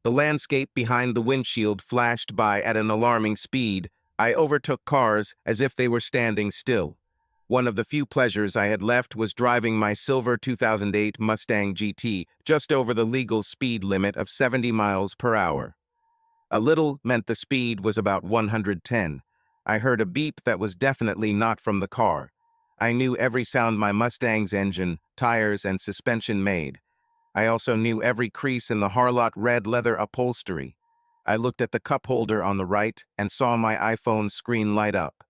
The landscape behind the windshield flashed by at an alarming speed. I overtook cars as if they were standing still. One of the few pleasures I had left was driving my silver 2008 Mustang GT just over the legal speed limit of 70 miles per hour. A little meant the speed was about 110. I heard a beep that was definitely not from the car. I knew every sound my Mustang's engine, tires, and suspension made. I also knew every crease in the Harlot red leather upholstery. I looked at the cup holder on the right and saw my iPhone screen light up.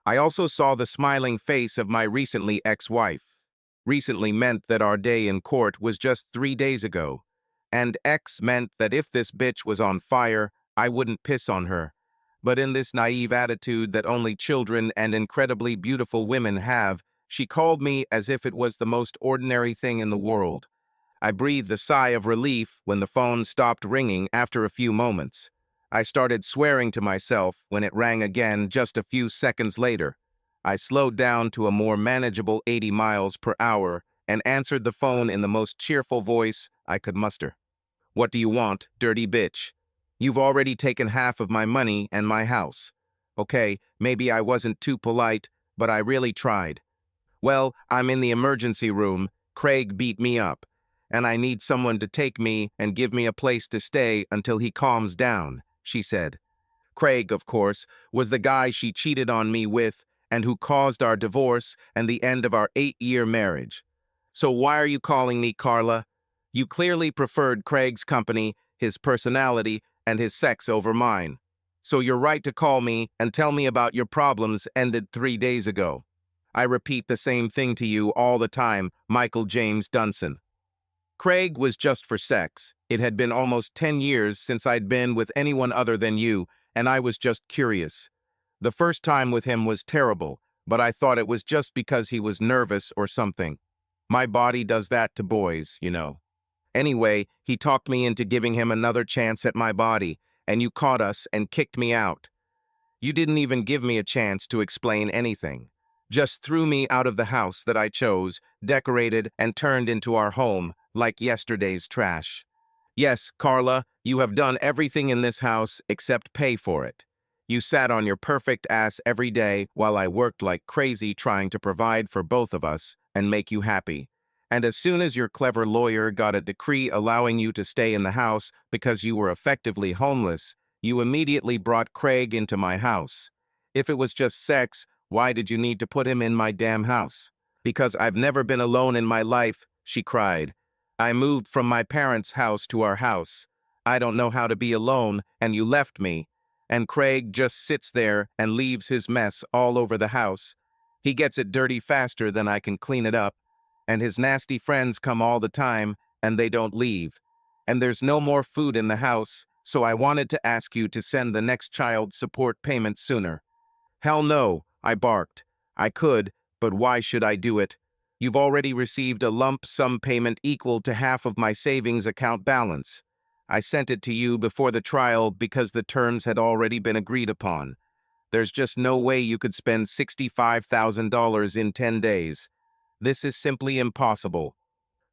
I also saw the smiling face of my recently ex-wife. Recently meant that our day in court was just 3 days ago. And ex meant that if this bitch was on fire, I wouldn't piss on her. But in this naive attitude that only children and incredibly beautiful women have, she called me as if it was the most ordinary thing in the world. I breathed a sigh of relief when the phone stopped ringing after a few moments. I started swearing to myself when it rang again just a few seconds later. I slowed down to a more manageable 80 miles per hour and answered the phone in the most cheerful voice I could muster. "What do you want, dirty bitch? You've already taken half of my money and my house. Okay, maybe I wasn't too polite, but I really tried. Well, I'm in the emergency room. Craig beat me up, and I need someone to take me and give me a place to stay until he calms down," she said. Craig, of course, was the guy she cheated on me with and who caused our divorce and the end of our 8-year marriage. "So why are you calling me, Carla? You clearly preferred Craig's company, his personality, and his sex over mine. So you're right to call me and tell me about your problems ended 3 days ago. I repeat the same thing to you all the time, Michael James Dansen." Craig was just for sex. It had been almost 10 years since I'd been with anyone other than you, and I was just curious. The first time with him was terrible, but I thought it was just because he was nervous or something. My body does that to boys, you know. Anyway, he talked me into giving him another chance at my body, and you caught us and kicked me out. You didn't even give me a chance to explain anything. Just threw me out of the house that I chose, decorated, and turned into our home, like yesterday's trash. Yes, Carla, you have done everything in this house except pay for it. You sat on your perfect ass every day while I worked like crazy trying to provide for both of us and make you happy. And as soon as your clever lawyer got a decree allowing you to stay in the house because you were effectively homeless, you immediately brought Craig into my house. If it was just sex, why did you need to put him in my damn house? Because I've never been alone in my life, she cried. I moved from my parents' house to our house. I don't know how to be alone, and you left me. And Craig just sits there and leaves his mess all over the house. He gets it dirty faster than I can clean it up. And his nasty friends come all the time, and they don't leave. And there's no more food in the house, so I wanted to ask you to send the next child support payment sooner. Hell no, I barked. I could, but why should I do it? You've already received a lump sum payment equal to half of my savings account balance. I sent it to you before the trial because the terms had already been agreed upon. There's just no way you could spend $65,000 in 10 days. This is simply impossible.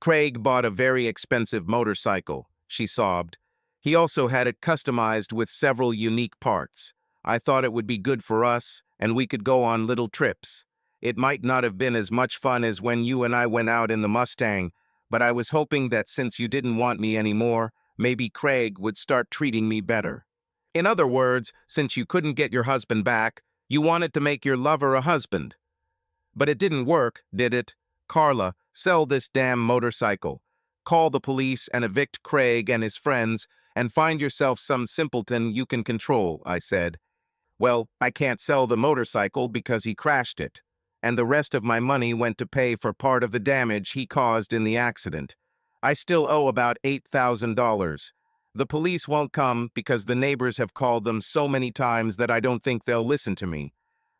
Craig bought a very expensive motorcycle, she sobbed. He also had it customized with several unique parts. I thought it would be good for us, and we could go on little trips. It might not have been as much fun as when you and I went out in the Mustang, but I was hoping that since you didn't want me anymore, maybe Craig would start treating me better. In other words, since you couldn't get your husband back, you wanted to make your lover a husband. But it didn't work, did it? Carla, sell this damn motorcycle. Call the police and evict Craig and his friends, and find yourself some simpleton you can control, I said. Well, I can't sell the motorcycle because he crashed it, and the rest of my money went to pay for part of the damage he caused in the accident. I still owe about $8,000. The police won't come because the neighbors have called them so many times that I don't think they'll listen to me.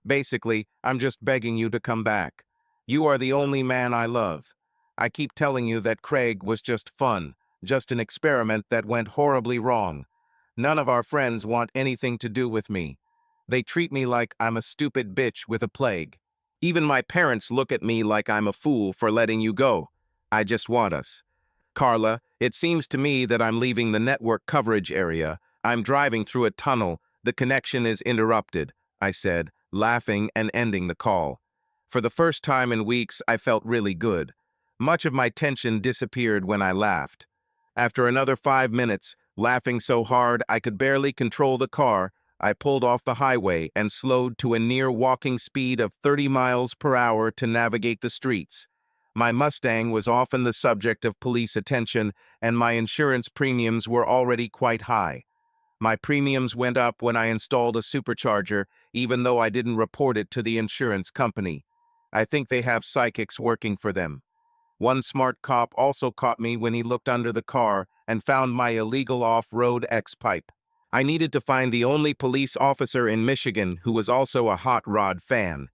Basically, I'm just begging you to come back. You are the only man I love. I keep telling you that Craig was just fun, just an experiment that went horribly wrong. None of our friends want anything to do with me. They treat me like I'm a stupid bitch with a plague. Even my parents look at me like I'm a fool for letting you go. I just want us. Carla, it seems to me that I'm leaving the network coverage area. I'm driving through a tunnel. The connection is interrupted, I said, laughing and ending the call. For the first time in weeks, I felt really good. Much of my tension disappeared when I laughed. After another 5 minutes, laughing so hard I could barely control the car, I pulled off the highway and slowed to a near walking speed of 30 miles per hour to navigate the streets. My Mustang was often the subject of police attention, and my insurance premiums were already quite high. My premiums went up when I installed a supercharger, even though I didn't report it to the insurance company. I think they have psychics working for them. One smart cop also caught me when he looked under the car and found my illegal off-road X-pipe. I needed to find the only police officer in Michigan who was also a hot rod fan.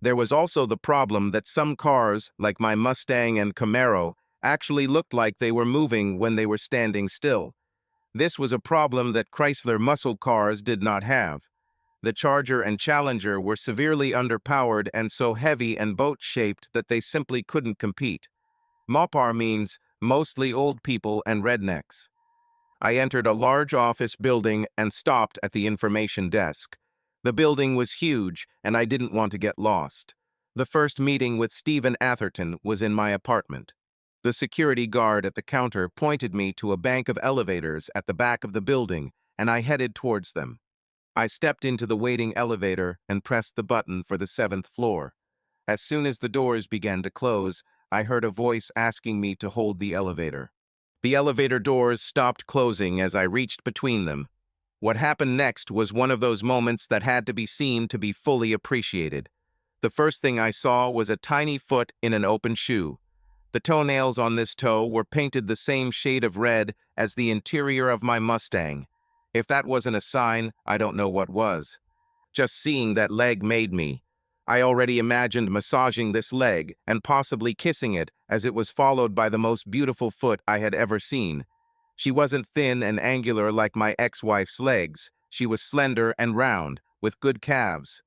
There was also the problem that some cars, like my Mustang and Camaro, actually looked like they were moving when they were standing still. This was a problem that Chrysler muscle cars did not have. The Charger and Challenger were severely underpowered and so heavy and boat-shaped that they simply couldn't compete. Mopar means mostly old people and rednecks. I entered a large office building and stopped at the information desk. The building was huge, and I didn't want to get lost. The first meeting with Stephen Atherton was in my apartment. The security guard at the counter pointed me to a bank of elevators at the back of the building, and I headed towards them. I stepped into the waiting elevator and pressed the button for the 7th floor. As soon as the doors began to close, I heard a voice asking me to hold the elevator. The elevator doors stopped closing as I reached between them. What happened next was one of those moments that had to be seen to be fully appreciated. The first thing I saw was a tiny foot in an open shoe. The toenails on this toe were painted the same shade of red as the interior of my Mustang. If that wasn't a sign, I don't know what was. Just seeing that leg made me. I already imagined massaging this leg and possibly kissing it as it was followed by the most beautiful foot I had ever seen. She wasn't thin and angular like my ex-wife's legs. She was slender and round, with good calves.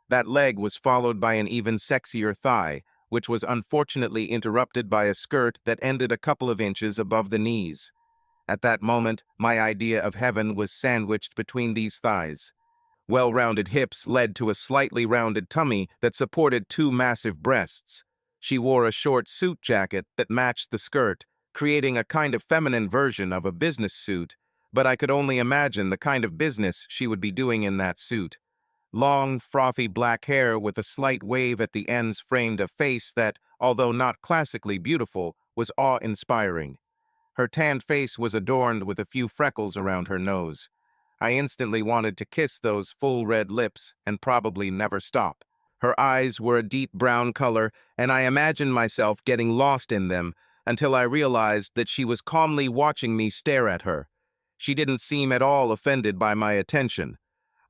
That leg was followed by an even sexier thigh, which was unfortunately interrupted by a skirt that ended a couple of inches above the knees. At that moment, my idea of heaven was sandwiched between these thighs. Well-rounded hips led to a slightly rounded tummy that supported two massive breasts. She wore a short suit jacket that matched the skirt, creating a kind of feminine version of a business suit, but I could only imagine the kind of business she would be doing in that suit. Long, frothy black hair with a slight wave at the ends framed a face that, although not classically beautiful, was awe-inspiring. Her tanned face was adorned with a few freckles around her nose. I instantly wanted to kiss those full red lips and probably never stop. Her eyes were a deep brown color, and I imagined myself getting lost in them until I realized that she was calmly watching me stare at her. She didn't seem at all offended by my attention.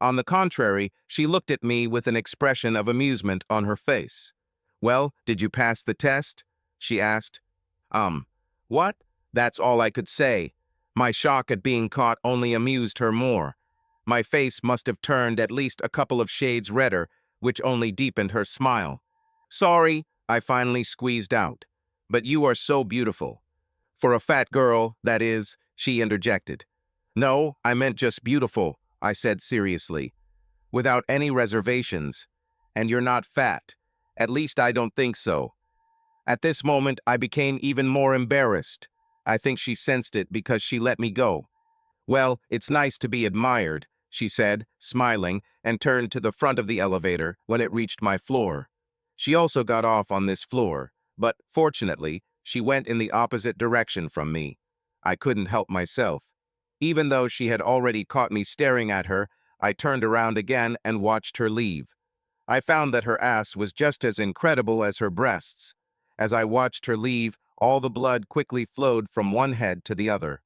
On the contrary, she looked at me with an expression of amusement on her face. "Well, did you pass the test?" she asked. What? That's all I could say. My shock at being caught only amused her more. My face must have turned at least a couple of shades redder, which only deepened her smile. "Sorry," I finally squeezed out. "But you are so beautiful." "For a fat girl, that is," she interjected. "No, I meant just beautiful," I said seriously, without any reservations. "And you're not fat. At least I don't think so." At this moment, I became even more embarrassed. I think she sensed it because she let me go. "Well, it's nice to be admired," she said, smiling, and turned to the front of the elevator when it reached my floor. She also got off on this floor, but, fortunately, she went in the opposite direction from me. I couldn't help myself. Even though she had already caught me staring at her, I turned around again and watched her leave. I found that her ass was just as incredible as her breasts. As I watched her leave, all the blood quickly flowed from one head to the other.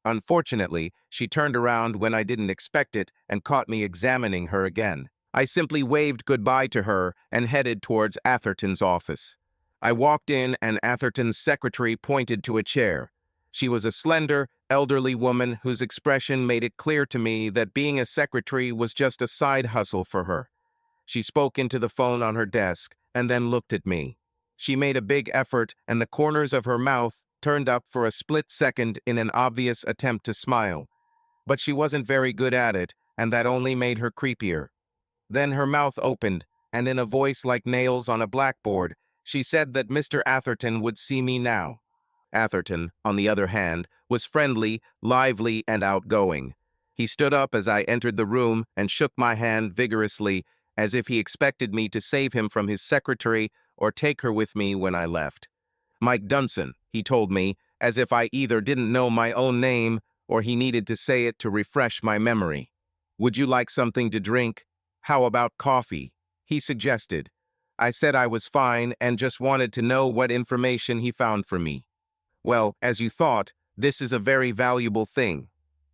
Unfortunately, she turned around when I didn't expect it and caught me examining her again. I simply waved goodbye to her and headed towards Atherton's office. I walked in and Atherton's secretary pointed to a chair. She was a slender, elderly woman whose expression made it clear to me that being a secretary was just a side hustle for her. She spoke into the phone on her desk and then looked at me. She made a big effort and the corners of her mouth turned up for a split second in an obvious attempt to smile. But she wasn't very good at it, and that only made her creepier. Then her mouth opened, and in a voice like nails on a blackboard, she said that Mr. Atherton would see me now. Atherton, on the other hand, was friendly, lively, and outgoing. He stood up as I entered the room and shook my hand vigorously, as if he expected me to save him from his secretary or take her with me when I left. Mike Dansen, he told me, as if I either didn't know my own name or he needed to say it to refresh my memory. Would you like something to drink? How about coffee? He suggested. I said I was fine and just wanted to know what information he found for me. Well, as you thought, this is a very valuable thing.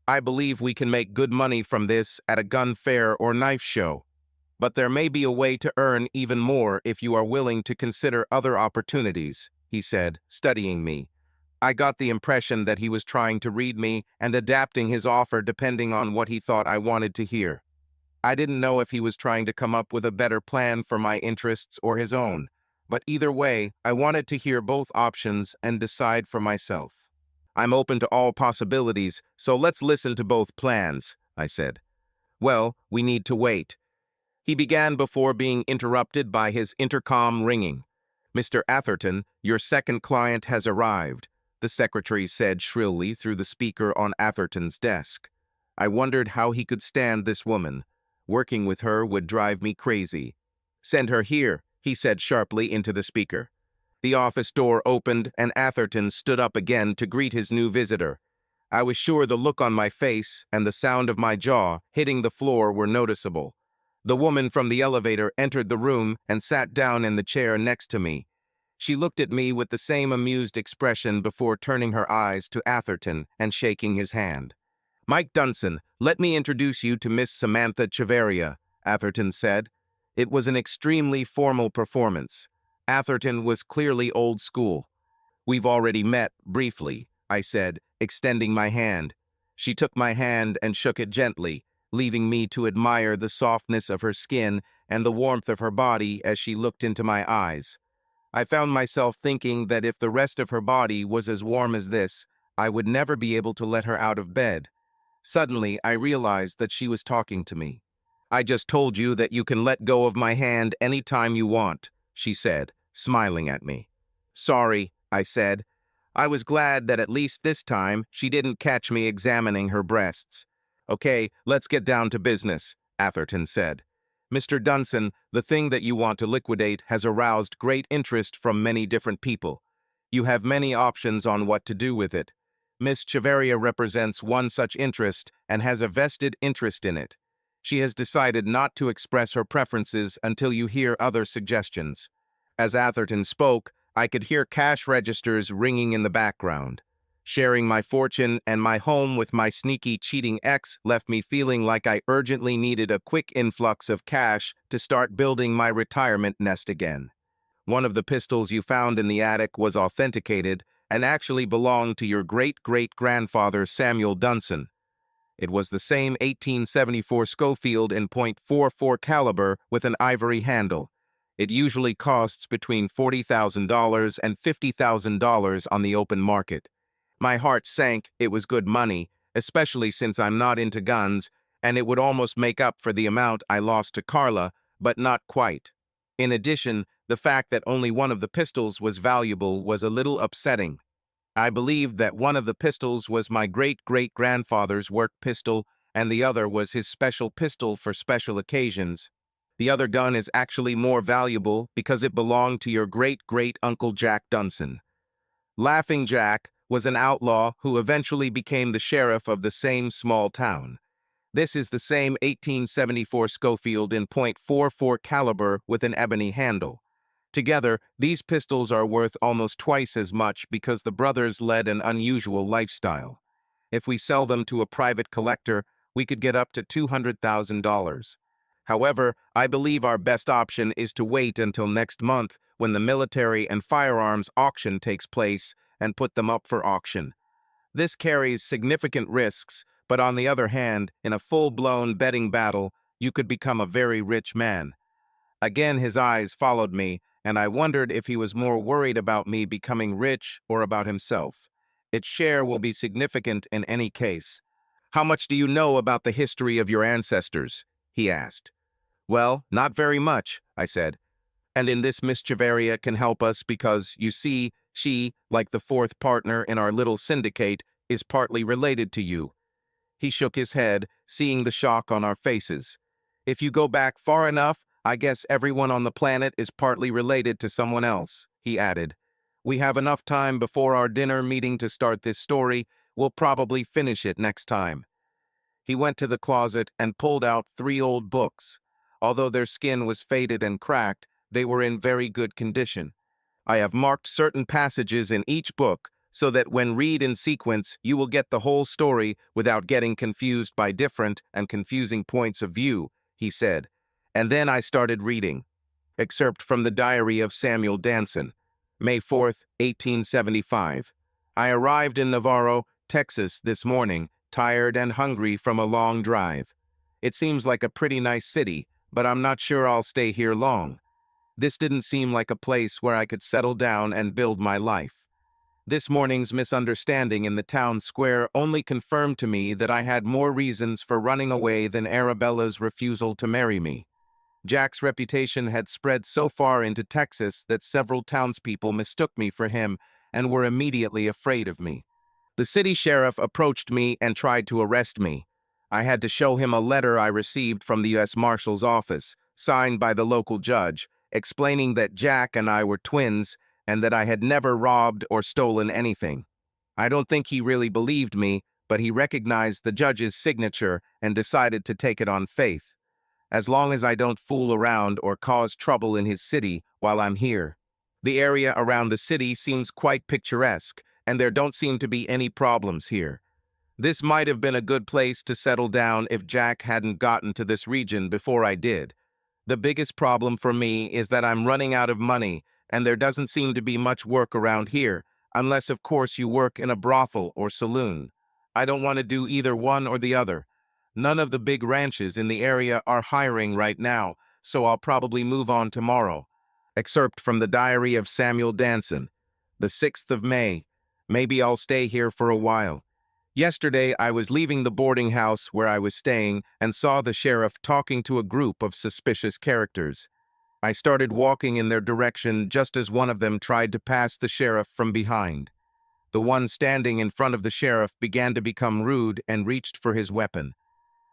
I believe we can make good money from this at a gun fair or knife show. But there may be a way to earn even more if you are willing to consider other opportunities, he said, studying me. I got the impression that he was trying to read me and adapting his offer depending on what he thought I wanted to hear. I didn't know if he was trying to come up with a better plan for my interests or his own, but either way, I wanted to hear both options and decide for myself. I'm open to all possibilities, so let's listen to both plans, I said. Well, we need to wait. He began before being interrupted by his intercom ringing. Mr. Atherton, your second client has arrived, the secretary said shrilly through the speaker on Atherton's desk. I wondered how he could stand this woman. Working with her would drive me crazy. Send her here, he said sharply into the speaker. The office door opened and Atherton stood up again to greet his new visitor. I was sure the look on my face and the sound of my jaw hitting the floor were noticeable. The woman from the elevator entered the room and sat down in the chair next to me. She looked at me with the same amused expression before turning her eyes to Atherton and shaking his hand. Mike Dansen, let me introduce you to Miss Samantha Chavaria, Atherton said. It was an extremely formal performance. Atherton was clearly old school. We've already met, briefly, I said, extending my hand. She took my hand and shook it gently, leaving me to admire the softness of her skin and the warmth of her body as she looked into my eyes. I found myself thinking that if the rest of her body was as warm as this, I would never be able to let her out of bed. Suddenly, I realized that she was talking to me. I just told you that you can let go of my hand any time you want, she said, smiling at me. Sorry, I said. I was glad that at least this time she didn't catch me examining her breasts. Okay, let's get down to business, Atherton said. Mr. Dansen, the thing that you want to liquidate has aroused great interest from many different people. You have many options on what to do with it. Miss Chavaria represents one such interest and has a vested interest in it. She has decided not to express her preferences until you hear other suggestions. As Atherton spoke, I could hear cash registers ringing in the background. Sharing my fortune and my home with my sneaky, cheating ex left me feeling like I urgently needed a quick influx of cash to start building my retirement nest again. One of the pistols you found in the attic was authenticated and actually belonged to your great-great-grandfather Samuel Dansen. It was the same 1874 Schofield in .44 caliber with an ivory handle. It usually costs between $40,000 and $50,000 on the open market. My heart sank. It was good money, especially since I'm not into guns, and it would almost make up for the amount I lost to Carla, but not quite. In addition, the fact that only one of the pistols was valuable was a little upsetting. I believed that one of the pistols was my great-great-grandfather's work pistol, and the other was his special pistol for special occasions. The other gun is actually more valuable because it belonged to your great-great-uncle Jack Dansen. Laughing Jack was an outlaw who eventually became the sheriff of the same small town. This is the same 1874 Schofield in .44 caliber with an ebony handle. Together, these pistols are worth almost twice as much because the brothers led an unusual lifestyle. If we sell them to a private collector, we could get up to $200,000. However, I believe our best option is to wait until next month when the military and firearms auction takes place and put them up for auction. This carries significant risks, but on the other hand, in a full-blown betting battle, you could become a very rich man. Again his eyes followed me, and I wondered if he was more worried about me becoming rich or about himself. Its share will be significant in any case. How much do you know about the history of your ancestors? He asked. Well, not very much, I said. And in this Miss Chavaria can help us because, you see, she, like the fourth partner in our little syndicate, is partly related to you. He shook his head, seeing the shock on our faces. If you go back far enough, I guess everyone on the planet is partly related to someone else, he added. We have enough time before our dinner meeting to start this story. We'll probably finish it next time. He went to the closet and pulled out 3 old books. Although their skin was faded and cracked, they were in very good condition. I have marked certain passages in each book so that when read in sequence, you will get the whole story without getting confused by different and confusing points of view, he said. And then I started reading. Excerpt from the Diary of Samuel Dansen, May 4th, 1875. I arrived in Navarro, Texas this morning, tired and hungry from a long drive. It seems like a pretty nice city, but I'm not sure I'll stay here long. This didn't seem like a place where I could settle down and build my life. This morning's misunderstanding in the town square only confirmed to me that I had more reasons for running away than Arabella's refusal to marry me. Jack's reputation had spread so far into Texas that several townspeople mistook me for him and were immediately afraid of me. The city sheriff approached me and tried to arrest me. I had to show him a letter I received from the U.S. Marshal's office, signed by the local judge, explaining that Jack and I were twins and that I had never robbed or stolen anything. I don't think he really believed me, but he recognized the judge's signature and decided to take it on faith. As long as I don't fool around or cause trouble in his city while I'm here. The area around the city seems quite picturesque, and there don't seem to be any problems here. This might have been a good place to settle down if Jack hadn't gotten to this region before I did. The biggest problem for me is that I'm running out of money, and there doesn't seem to be much work around here, unless of course you work in a brothel or saloon. I don't want to do either one or the other. None of the big ranches in the area are hiring right now, so I'll probably move on tomorrow. Excerpt from the Diary of Samuel Dansen, the 6th of May. Maybe I'll stay here for a while. Yesterday, I was leaving the boarding house where I was staying and saw the sheriff talking to a group of suspicious characters. I started walking in their direction just as one of them tried to pass the sheriff from behind. The one standing in front of the sheriff began to become rude and reached for his weapon.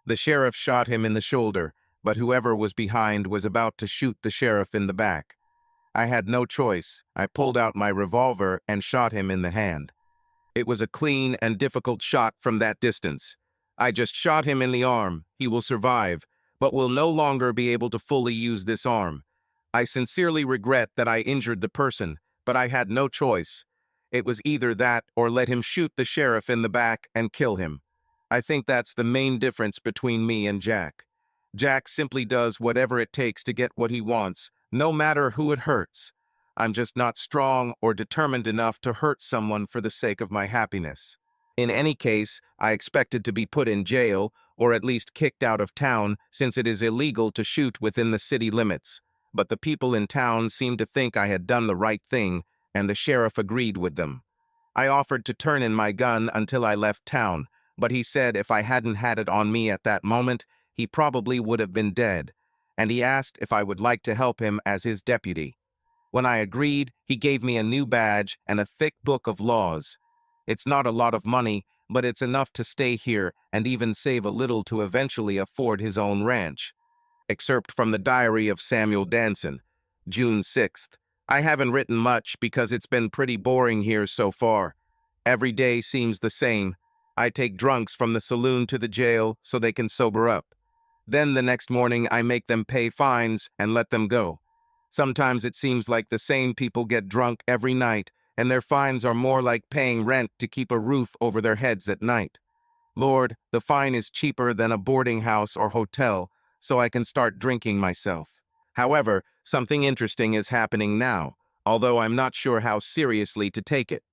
The sheriff shot him in the shoulder, but whoever was behind was about to shoot the sheriff in the back. I had no choice. I pulled out my revolver and shot him in the hand. It was a clean and difficult shot from that distance. I just shot him in the arm. He will survive, but will no longer be able to fully use this arm. I sincerely regret that I injured the person, but I had no choice. It was either that or let him shoot the sheriff in the back and kill him. I think that's the main difference between me and Jack. Jack simply does whatever it takes to get what he wants, no matter who it hurts. I'm just not strong or determined enough to hurt someone for the sake of my happiness. In any case, I expected to be put in jail, or at least kicked out of town, since it is illegal to shoot within the city limits. But the people in town seemed to think I had done the right thing, and the sheriff agreed with them. I offered to turn in my gun until I left town, but he said if I hadn't had it on me at that moment, he probably would have been dead, and he asked if I would like to help him as his deputy. When I agreed, he gave me a new badge and a thick book of laws. It's not a lot of money, but it's enough to stay here and even save a little to eventually afford his own ranch. Excerpt from the Diary of Samuel Dansen, June 6th. I haven't written much because it's been pretty boring here so far. Every day seems the same. I take drunks from the saloon to the jail so they can sober up. Then the next morning I make them pay fines and let them go. Sometimes it seems like the same people get drunk every night, and their fines are more like paying rent to keep a roof over their heads at night. Lord, the fine is cheaper than a boarding house or hotel, so I can start drinking myself. However, something interesting is happening now, although I'm not sure how seriously to take it.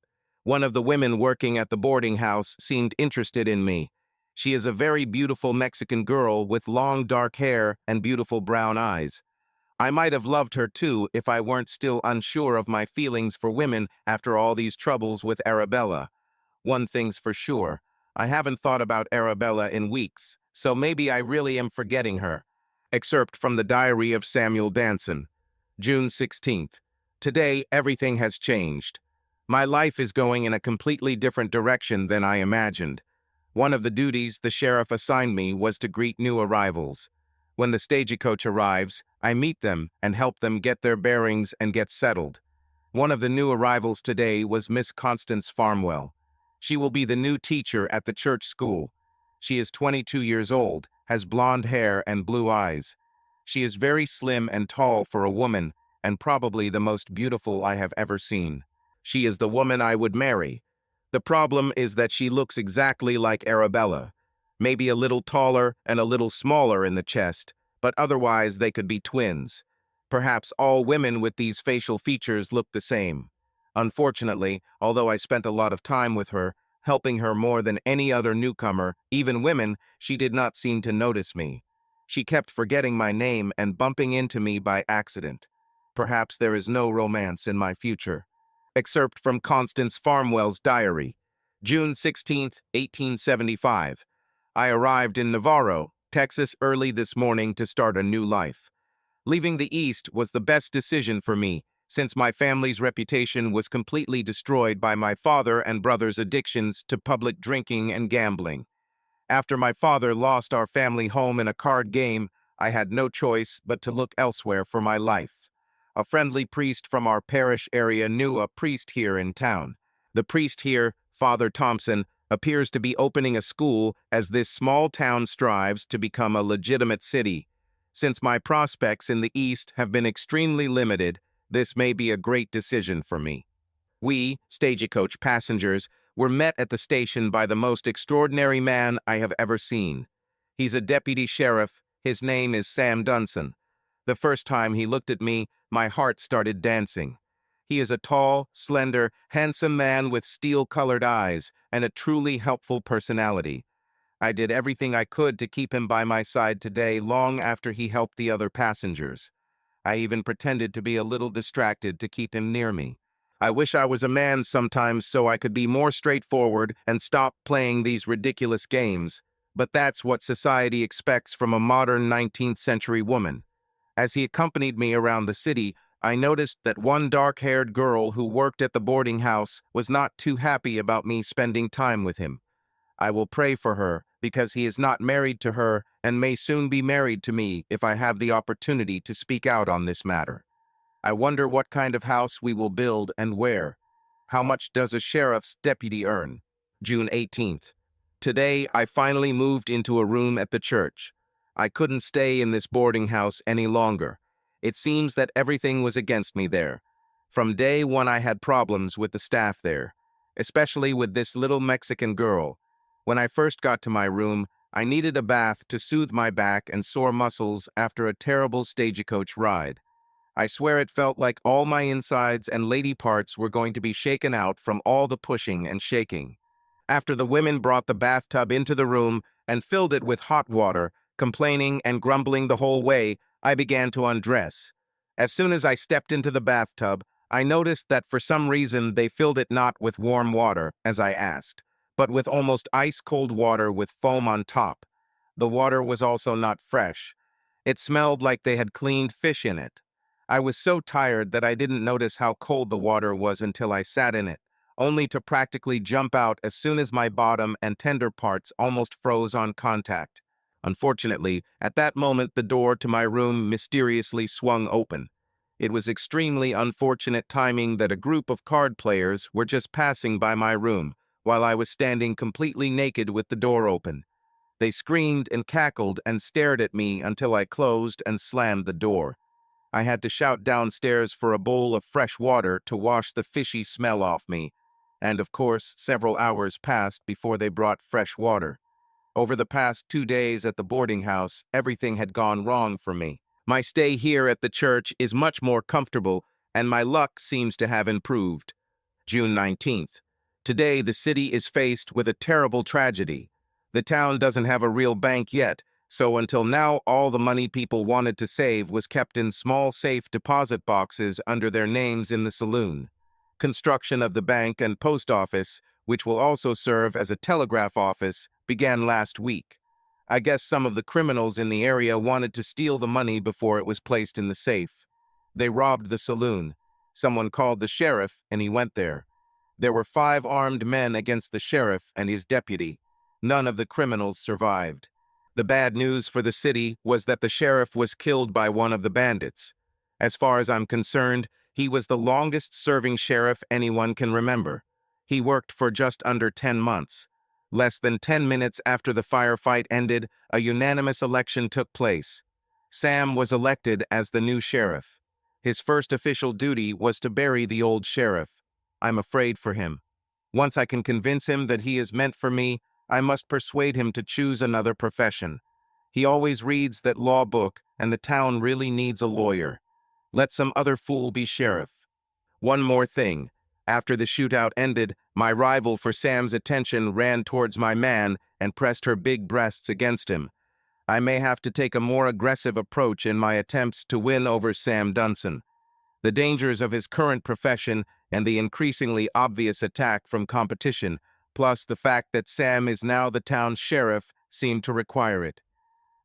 One of the women working at the boarding house seemed interested in me. She is a very beautiful Mexican girl with long dark hair and beautiful brown eyes. I might have loved her too if I weren't still unsure of my feelings for women after all these troubles with Arabella. One thing's for sure, I haven't thought about Arabella in weeks, so maybe I really am forgetting her. Excerpt from the Diary of Samuel Dansen, June 16th. Today, everything has changed. My life is going in a completely different direction than I imagined. One of the duties the sheriff assigned me was to greet new arrivals. When the stagecoach arrives, I meet them and help them get their bearings and get settled. One of the new arrivals today was Miss Constance Farmwell. She will be the new teacher at the church school. She is 22 years old, has blonde hair and blue eyes. She is very slim and tall for a woman, and probably the most beautiful I have ever seen. She is the woman I would marry. The problem is that she looks exactly like Arabella, maybe a little taller and a little smaller in the chest, but otherwise they could be twins. Perhaps all women with these facial features look the same. Unfortunately, although I spent a lot of time with her, helping her more than any other newcomer, even women, she did not seem to notice me. She kept forgetting my name and bumping into me by accident. Perhaps there is no romance in my future. Excerpt from Constance Farmwell's diary, June 16, 1875. I arrived in Navarro, Texas early this morning to start a new life. Leaving the East was the best decision for me, since my family's reputation was completely destroyed by my father and brother's addictions to public drinking and gambling. After my father lost our family home in a card game, I had no choice but to look elsewhere for my life. A friendly priest from our parish area knew a priest here in town. The priest here, Father Thompson, appears to be opening a school as this small town strives to become a legitimate city. Since my prospects in the East have been extremely limited, this may be a great decision for me. We, stagecoach passengers, were met at the station by the most extraordinary man I have ever seen. He's a deputy sheriff. His name is Sam Dansen. The first time he looked at me, my heart started dancing. He is a tall, slender, handsome man with steel-colored eyes and a truly helpful personality. I did everything I could to keep him by my side today long after he helped the other passengers. I even pretended to be a little distracted to keep him near me. I wish I was a man sometimes so I could be more straightforward and stop playing these ridiculous games, but that's what society expects from a modern 19th century woman. As he accompanied me around the city, I noticed that one dark-haired girl who worked at the boarding house was not too happy about me spending time with him. I will pray for her, because he is not married to her and may soon be married to me if I have the opportunity to speak out on this matter. I wonder what kind of house we will build and where. How much does a sheriff's deputy earn? June 18th. Today, I finally moved into a room at the church. I couldn't stay in this boarding house any longer. It seems that everything was against me there. From day one, I had problems with the staff there, especially with this little Mexican girl. When I first got to my room, I needed a bath to soothe my back and sore muscles after a terrible stagecoach ride. I swear it felt like all my insides and lady parts were going to be shaken out from all the pushing and shaking. After the women brought the bathtub into the room and filled it with hot water, complaining and grumbling the whole way, I began to undress. As soon as I stepped into the bathtub, I noticed that for some reason they filled it not with warm water, as I asked, but with almost ice-cold water with foam on top. The water was also not fresh. It smelled like they had cleaned fish in it. I was so tired that I didn't notice how cold the water was until I sat in it, only to practically jump out as soon as my bottom and tender parts almost froze on contact. Unfortunately, at that moment the door to my room mysteriously swung open. It was extremely unfortunate timing that a group of card players were just passing by my room, while I was standing completely naked with the door open. They screamed and cackled and stared at me until I closed and slammed the door. I had to shout downstairs for a bowl of fresh water to wash the fishy smell off me, and of course, several hours passed before they brought fresh water. Over the past 2 days at the boarding house, everything had gone wrong for me. My stay here at the church is much more comfortable, and my luck seems to have improved. June 19th. Today, the city is faced with a terrible tragedy. The town doesn't have a real bank yet, So until now, all the money people wanted to save was kept in small safe deposit boxes under their names in the saloon. Construction of the bank and post office, which will also serve as a telegraph office, began last week. I guess some of the criminals in the area wanted to steal the money before it was placed in the safe. They robbed the saloon. Someone called the sheriff, and he went there. There were 5 armed men against the sheriff and his deputy. None of the criminals survived. The bad news for the city was that the sheriff was killed by one of the bandits. As far as I'm concerned, he was the longest-serving sheriff anyone can remember. He worked for just under 10 months. Less than 10 minutes after the firefight ended, a unanimous election took place. Sam was elected as the new sheriff. His first official duty was to bury the old sheriff. I'm afraid for him. Once I can convince him that he is meant for me, I must persuade him to choose another profession. He always reads that law book, and the town really needs a lawyer. Let some other fool be sheriff. One more thing. After the shootout ended, my rival for Sam's attention ran towards my man and pressed her big breasts against him. I may have to take a more aggressive approach in my attempts to win over Sam Dansen. The dangers of his current profession and the increasingly obvious attack from competition, plus the fact that Sam is now the town's sheriff, seem to require it.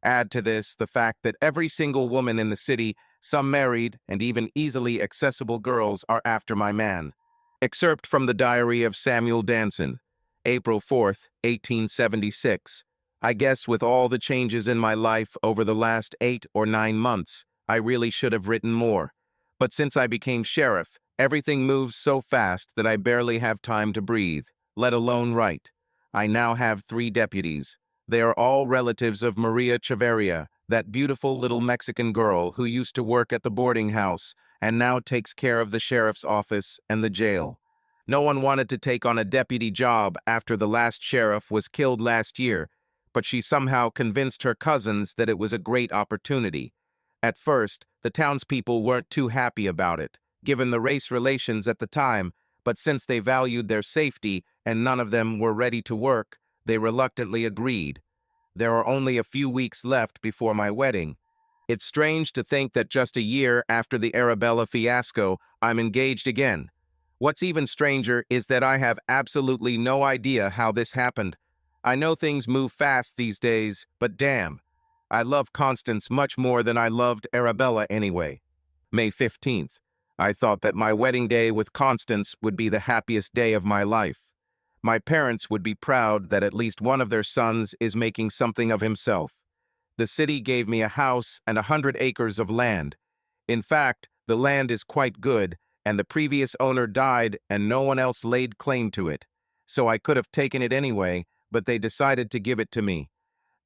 Add to this the fact that every single woman in the city, some married and even easily accessible girls, are after my man. Excerpt from the diary of Samuel Dansen, April 4th, 1876. I guess with all the changes in my life over the last 8 or 9 months, I really should have written more. But since I became sheriff, everything moves so fast that I barely have time to breathe, let alone write. I now have 3 deputies. They are all relatives of Maria Chavaria, that beautiful little Mexican girl who used to work at the boarding house and now takes care of the sheriff's office and the jail. No one wanted to take on a deputy job after the last sheriff was killed last year, but she somehow convinced her cousins that it was a great opportunity. At first, the townspeople weren't too happy about it, given the race relations at the time, but since they valued their safety and none of them were ready to work, they reluctantly agreed. There are only a few weeks left before my wedding. It's strange to think that just a year after the Arabella fiasco, I'm engaged again. What's even stranger is that I have absolutely no idea how this happened. I know things move fast these days, but damn, I love Constance much more than I loved Arabella anyway. May 15th. I thought that my wedding day with Constance would be the happiest day of my life. My parents would be proud that at least one of their sons is making something of himself. The city gave me a house and 100 acres of land. In fact, the land is quite good, and the previous owner died and no one else laid claim to it. So I could have taken it anyway, but they decided to give it to me.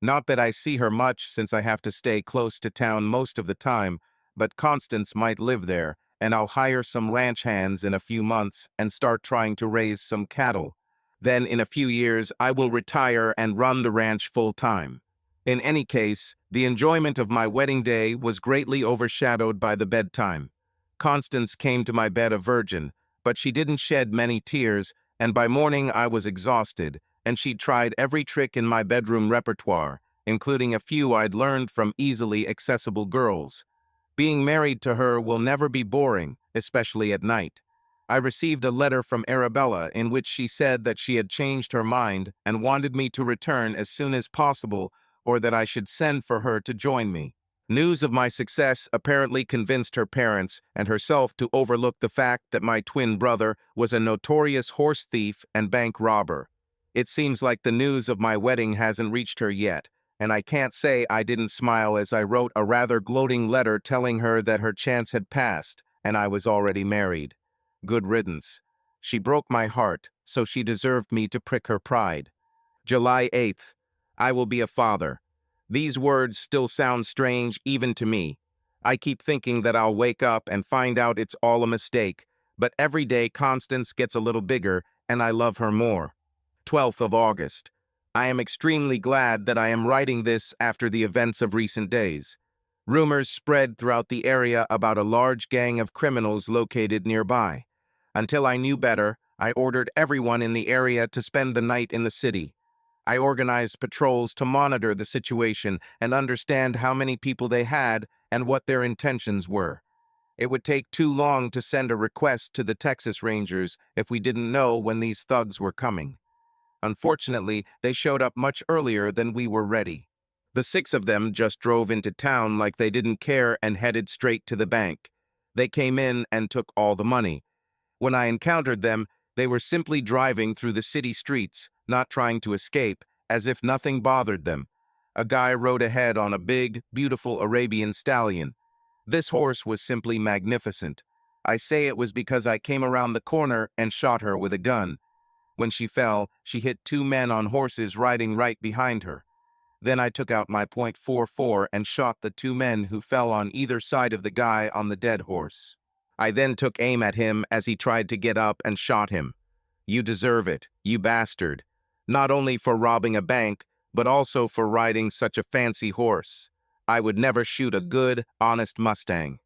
Not that I see her much since I have to stay close to town most of the time, but Constance might live there, and I'll hire some ranch hands in a few months and start trying to raise some cattle. Then in a few years, I will retire and run the ranch full-time. In any case, the enjoyment of my wedding day was greatly overshadowed by the bedtime. Constance came to my bed a virgin, but she didn't shed many tears, and by morning I was exhausted, and she'd tried every trick in my bedroom repertoire, including a few I'd learned from easily accessible girls. Being married to her will never be boring, especially at night. I received a letter from Arabella in which she said that she had changed her mind and wanted me to return as soon as possible, or that I should send for her to join me. News of my success apparently convinced her parents and herself to overlook the fact that my twin brother was a notorious horse thief and bank robber. It seems like the news of my wedding hasn't reached her yet, and I can't say I didn't smile as I wrote a rather gloating letter telling her that her chance had passed and I was already married. Good riddance. She broke my heart, so she deserved me to prick her pride. July 8th. I will be a father. These words still sound strange even to me. I keep thinking that I'll wake up and find out it's all a mistake, but every day Constance gets a little bigger and I love her more. 12th of August. I am extremely glad that I am writing this after the events of recent days. Rumors spread throughout the area about a large gang of criminals located nearby. Until I knew better, I ordered everyone in the area to spend the night in the city. I organized patrols to monitor the situation and understand how many people they had and what their intentions were. It would take too long to send a request to the Texas Rangers if we didn't know when these thugs were coming. Unfortunately, they showed up much earlier than we were ready. The six of them just drove into town like they didn't care and headed straight to the bank. They came in and took all the money. When I encountered them, they were simply driving through the city streets, not trying to escape, as if nothing bothered them. A guy rode ahead on a big, beautiful Arabian stallion. This horse was simply magnificent. I say it was because I came around the corner and shot her with a gun. When she fell, she hit two men on horses riding right behind her. Then I took out my .44 and shot the two men who fell on either side of the guy on the dead horse. I then took aim at him as he tried to get up and shot him. You deserve it, you bastard. Not only for robbing a bank, but also for riding such a fancy horse. I would never shoot a good, honest Mustang.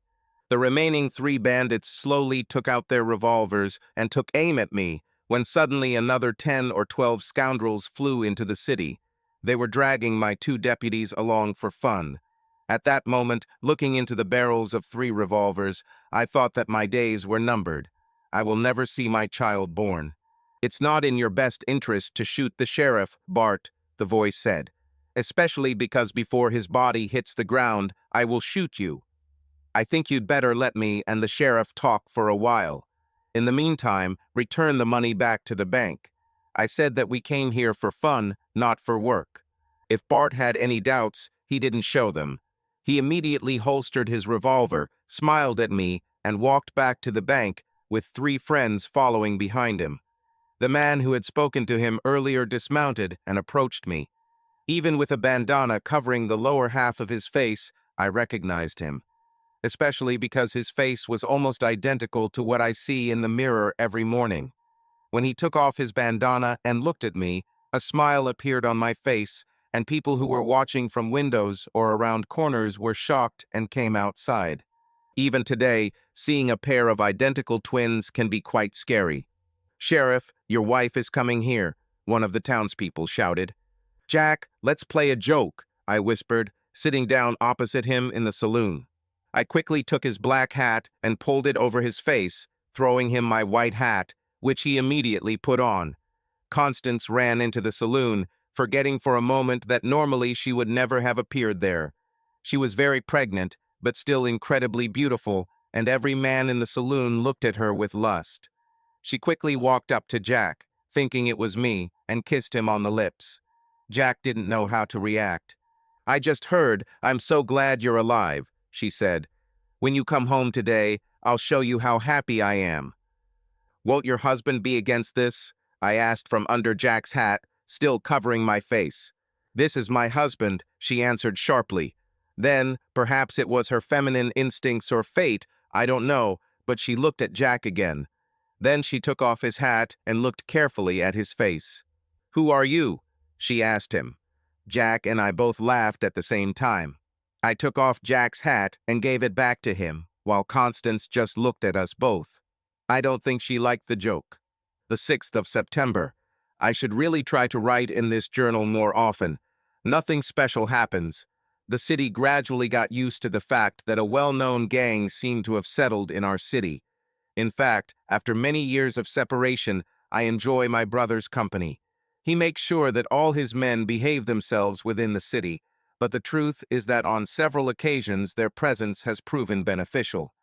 The remaining three bandits slowly took out their revolvers and took aim at me, when suddenly another 10 or 12 scoundrels flew into the city. They were dragging my two deputies along for fun. At that moment, looking into the barrels of three revolvers, I thought that my days were numbered. I will never see my child born. It's not in your best interest to shoot the sheriff, Bart, the voice said. Especially because before his body hits the ground, I will shoot you. I think you'd better let me and the sheriff talk for a while. In the meantime, return the money back to the bank. I said that we came here for fun, not for work. If Bart had any doubts, he didn't show them. He immediately holstered his revolver, smiled at me, and walked back to the bank, with three friends following behind him. The man who had spoken to him earlier dismounted and approached me. Even with a bandana covering the lower half of his face, I recognized him, especially because his face was almost identical to what I see in the mirror every morning. When he took off his bandana and looked at me, a smile appeared on my face, and people who were watching from windows or around corners were shocked and came outside. Even today, seeing a pair of identical twins can be quite scary. "Sheriff, your wife is coming here," one of the townspeople shouted. "Jack, let's play a joke," I whispered, sitting down opposite him in the saloon. I quickly took his black hat and pulled it over his face, throwing him my white hat, which he immediately put on. Constance ran into the saloon, forgetting for a moment that normally she would never have appeared there. She was very pregnant, but still incredibly beautiful, and every man in the saloon looked at her with lust. She quickly walked up to Jack, thinking it was me, and kissed him on the lips. Jack didn't know how to react. "I just heard, I'm so glad you're alive," she said. "When you come home today, I'll show you how happy I am." "Won't your husband be against this?" I asked from under Jack's hat, still covering my face. "This is my husband," she answered sharply. Then, perhaps it was her feminine instincts or fate, I don't know, but she looked at Jack again. Then she took off his hat and looked carefully at his face. "Who are you?" she asked him. Jack and I both laughed at the same time. I took off Jack's hat and gave it back to him, while Constance just looked at us both. I don't think she liked the joke. The 6th of September. I should really try to write in this journal more often. Nothing special happens. The city gradually got used to the fact that a well-known gang seemed to have settled in our city. In fact, after many years of separation, I enjoy my brother's company. He makes sure that all his men behave themselves within the city, but the truth is that on several occasions their presence has proven beneficial.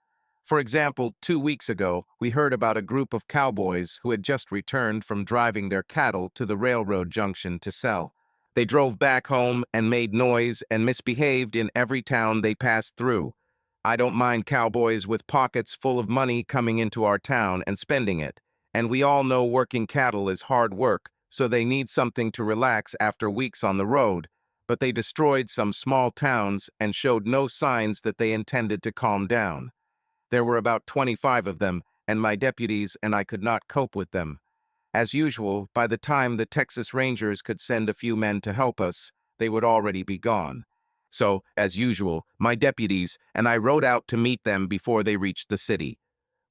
For example, 2 weeks ago, we heard about a group of cowboys who had just returned from driving their cattle to the railroad junction to sell. They drove back home and made noise and misbehaved in every town they passed through. I don't mind cowboys with pockets full of money coming into our town and spending it, and we all know working cattle is hard work, so they need something to relax after weeks on the road, but they destroyed some small towns and showed no signs that they intended to calm down. There were about 25 of them, and my deputies and I could not cope with them. As usual, by the time the Texas Rangers could send a few men to help us, they would already be gone. So, as usual, my deputies and I rode out to meet them before they reached the city.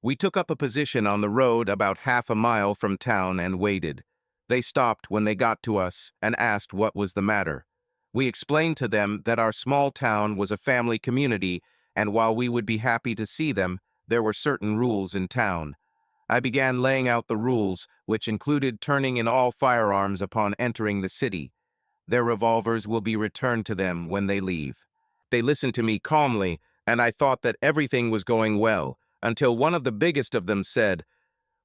We took up a position on the road about half a mile from town and waited. They stopped when they got to us and asked what was the matter. We explained to them that our small town was a family community, and while we would be happy to see them, there were certain rules in town. I began laying out the rules, which included turning in all firearms upon entering the city. Their revolvers will be returned to them when they leave. They listened to me calmly, and I thought that everything was going well, until one of the biggest of them said,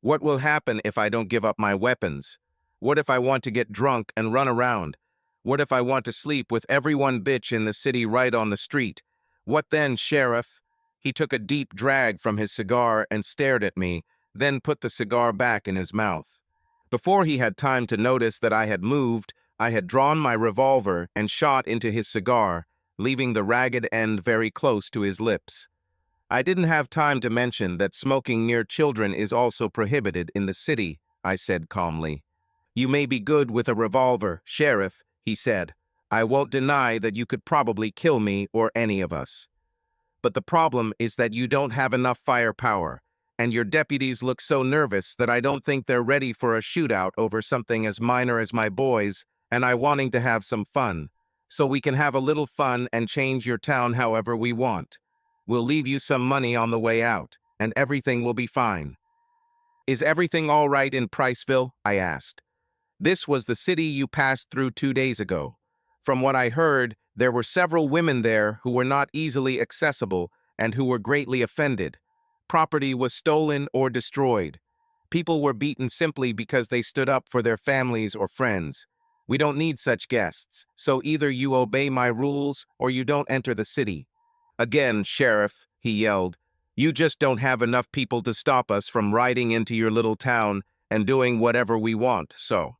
"What will happen if I don't give up my weapons? What if I want to get drunk and run around? What if I want to sleep with every one bitch in the city right on the street? What then, Sheriff?" He took a deep drag from his cigar and stared at me, then put the cigar back in his mouth. Before he had time to notice that I had moved, I had drawn my revolver and shot into his cigar, leaving the ragged end very close to his lips. "I didn't have time to mention that smoking near children is also prohibited in the city," I said calmly. "You may be good with a revolver, Sheriff," he said. "I won't deny that you could probably kill me or any of us. But the problem is that you don't have enough firepower, and your deputies look so nervous that I don't think they're ready for a shootout over something as minor as my boys and I wanting to have some fun. So we can have a little fun and change your town however we want. We'll leave you some money on the way out, and everything will be fine." "Is everything all right in Priceville?" I asked. "This was the city you passed through 2 days ago. From what I heard, there were several women there who were not easily accessible and who were greatly offended. Property was stolen or destroyed. People were beaten simply because they stood up for their families or friends. We don't need such guests, so either you obey my rules or you don't enter the city." "Again, Sheriff," he yelled, "you just don't have enough people to stop us from riding into your little town and doing whatever we want, so."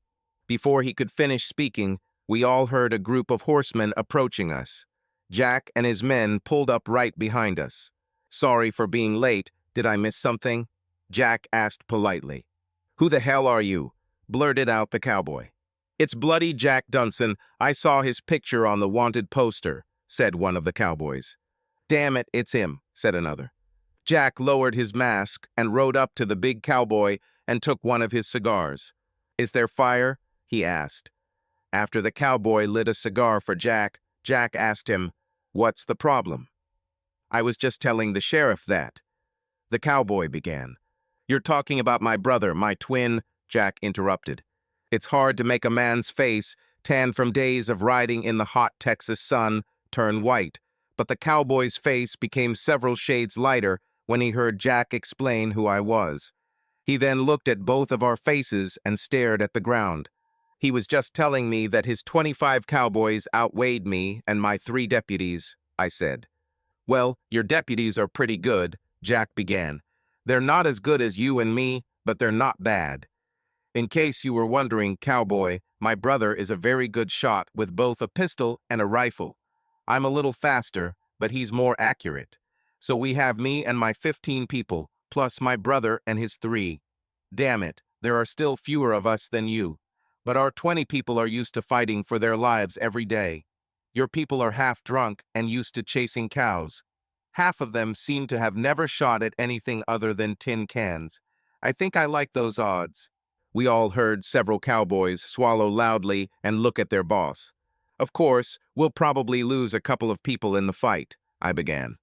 Before he could finish speaking, we all heard a group of horsemen approaching us. Jack and his men pulled up right behind us. "Sorry for being late. Did I miss something?" Jack asked politely. "Who the hell are you?" blurted out the cowboy. "It's Bloody Jack Dansen. I saw his picture on the wanted poster," said one of the cowboys. "Damn it, it's him," said another. Jack lowered his mask and rode up to the big cowboy and took one of his cigars. "Is there fire?" he asked. After the cowboy lit a cigar for Jack, Jack asked him, "What's the problem?" "I was just telling the sheriff that." The cowboy began. "You're talking about my brother, my twin," Jack interrupted. "It's hard to make a man's face, tan from days of riding in the hot Texas sun, turn white, but the cowboy's face became several shades lighter when he heard Jack explain who I was. He then looked at both of our faces and stared at the ground. He was just telling me that his 25 cowboys outweighed me and my 3 deputies, I said. "Well, your deputies are pretty good," Jack began. "They're not as good as you and me, but they're not bad. In case you were wondering, cowboy, my brother is a very good shot with both a pistol and a rifle. I'm a little faster, but he's more accurate. So we have me and my 15 people, plus my brother and his 3. Damn it, there are still fewer of us than you. But our 20 people are used to fighting for their lives every day. Your people are half drunk and used to chasing cows. Half of them seem to have never shot at anything other than tin cans. I think I like those odds." We all heard several cowboys swallow loudly and look at their boss. "Of course, we'll probably lose a couple of people in the fight," I began.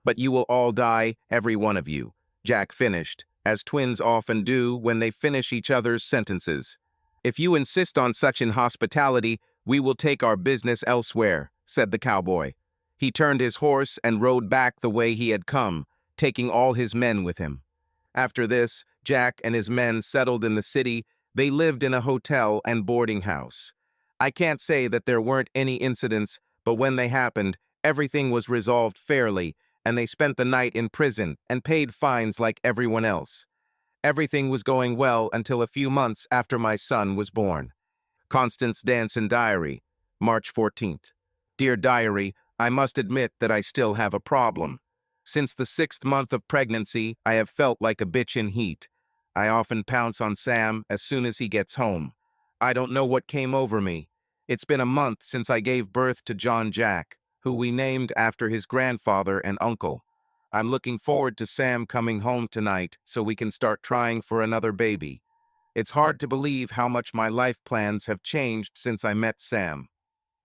"But you will all die, every one of you," Jack finished, as twins often do when they finish each other's sentences. "If you insist on such inhospitality, we will take our business elsewhere," said the cowboy. He turned his horse and rode back the way he had come, taking all his men with him. After this, Jack and his men settled in the city. They lived in a hotel and boarding house. I can't say that there weren't any incidents, but when they happened, everything was resolved fairly, and they spent the night in prison and paid fines like everyone else. Everything was going well until a few months after my son was born. Constance Dansen Diary, March 14th. Dear Diary, I must admit that I still have a problem. Since the 6th month of pregnancy, I have felt like a bitch in heat. I often pounce on Sam as soon as he gets home. I don't know what came over me. It's been a month since I gave birth to John Jack, who we named after his grandfather and uncle. I'm looking forward to Sam coming home tonight so we can start trying for another baby. It's hard to believe how much my life plans have changed since I met Sam.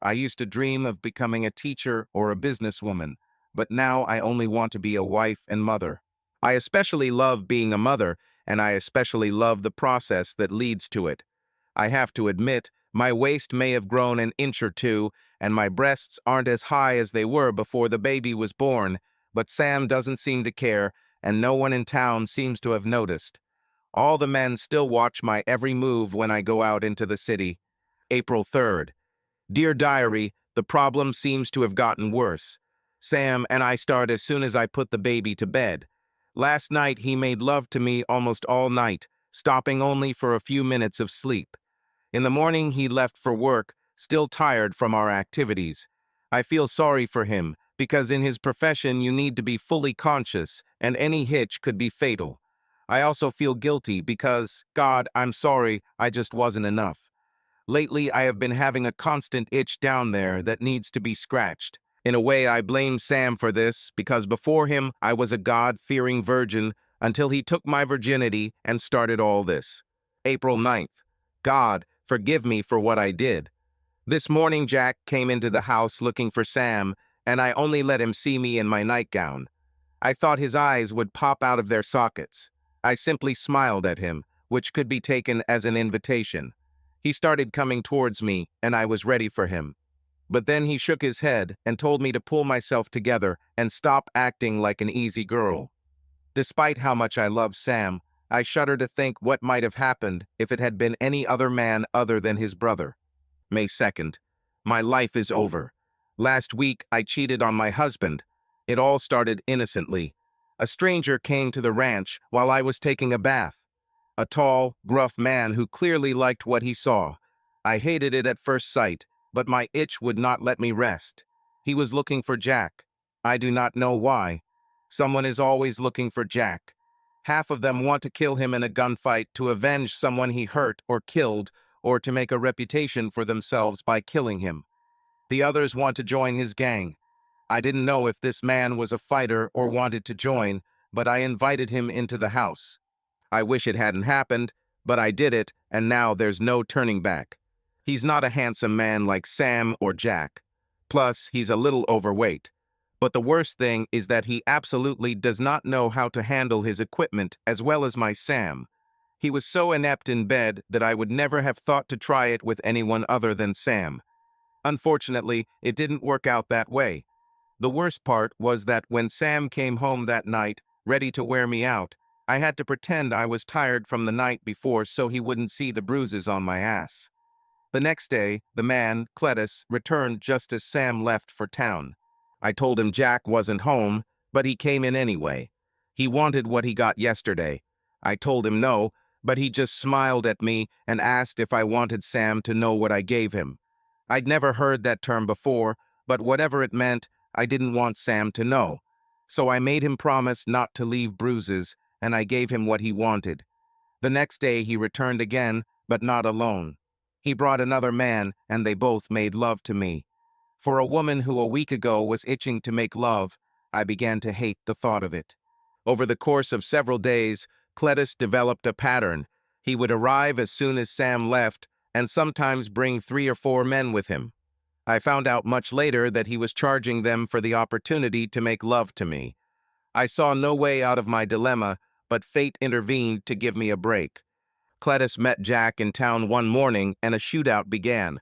I used to dream of becoming a teacher or a businesswoman, but now I only want to be a wife and mother. I especially love being a mother, and I especially love the process that leads to it. I have to admit, my waist may have grown an inch or two, and my breasts aren't as high as they were before the baby was born, but Sam doesn't seem to care, and no one in town seems to have noticed. All the men still watch my every move when I go out into the city. April 3rd. Dear Diary, the problem seems to have gotten worse. Sam and I start as soon as I put the baby to bed. Last night he made love to me almost all night, stopping only for a few minutes of sleep. In the morning he left for work, still tired from our activities. I feel sorry for him, because in his profession you need to be fully conscious, and any hitch could be fatal. I also feel guilty because, God, I'm sorry, I just wasn't enough. Lately, I have been having a constant itch down there that needs to be scratched. In a way, I blame Sam for this, because before him, I was a God-fearing virgin until he took my virginity and started all this. April 9th. God, forgive me for what I did. This morning, Jack came into the house looking for Sam, and I only let him see me in my nightgown. I thought his eyes would pop out of their sockets. I simply smiled at him, which could be taken as an invitation. He started coming towards me, and I was ready for him. But then he shook his head and told me to pull myself together and stop acting like an easy girl. Despite how much I love Sam, I shudder to think what might have happened if it had been any other man other than his brother. May 2nd. My life is over. Last week, I cheated on my husband. It all started innocently. A stranger came to the ranch while I was taking a bath. A tall, gruff man who clearly liked what he saw. I hated it at first sight, but my itch would not let me rest. He was looking for Jack. I do not know why. Someone is always looking for Jack. Half of them want to kill him in a gunfight to avenge someone he hurt or killed, or to make a reputation for themselves by killing him. The others want to join his gang. I didn't know if this man was a fighter or wanted to join, but I invited him into the house. I wish it hadn't happened, but I did it, and now there's no turning back. He's not a handsome man like Sam or Jack. Plus, he's a little overweight. But the worst thing is that he absolutely does not know how to handle his equipment as well as my Sam. He was so inept in bed that I would never have thought to try it with anyone other than Sam. Unfortunately, it didn't work out that way. The worst part was that when Sam came home that night, ready to wear me out, I had to pretend I was tired from the night before so he wouldn't see the bruises on my ass. The next day, the man, Cletus, returned just as Sam left for town. I told him Jack wasn't home, but he came in anyway. He wanted what he got yesterday. I told him no, but he just smiled at me and asked if I wanted Sam to know what I gave him. I'd never heard that term before, but whatever it meant, I didn't want Sam to know. So I made him promise not to leave bruises, and I gave him what he wanted. The next day he returned again, but not alone. He brought another man, and they both made love to me. For a woman who a week ago was itching to make love, I began to hate the thought of it. Over the course of several days, Cletus developed a pattern. He would arrive as soon as Sam left, and sometimes bring 3 or 4 men with him. I found out much later that he was charging them for the opportunity to make love to me. I saw no way out of my dilemma, but fate intervened to give me a break. Cletus met Jack in town one morning and a shootout began.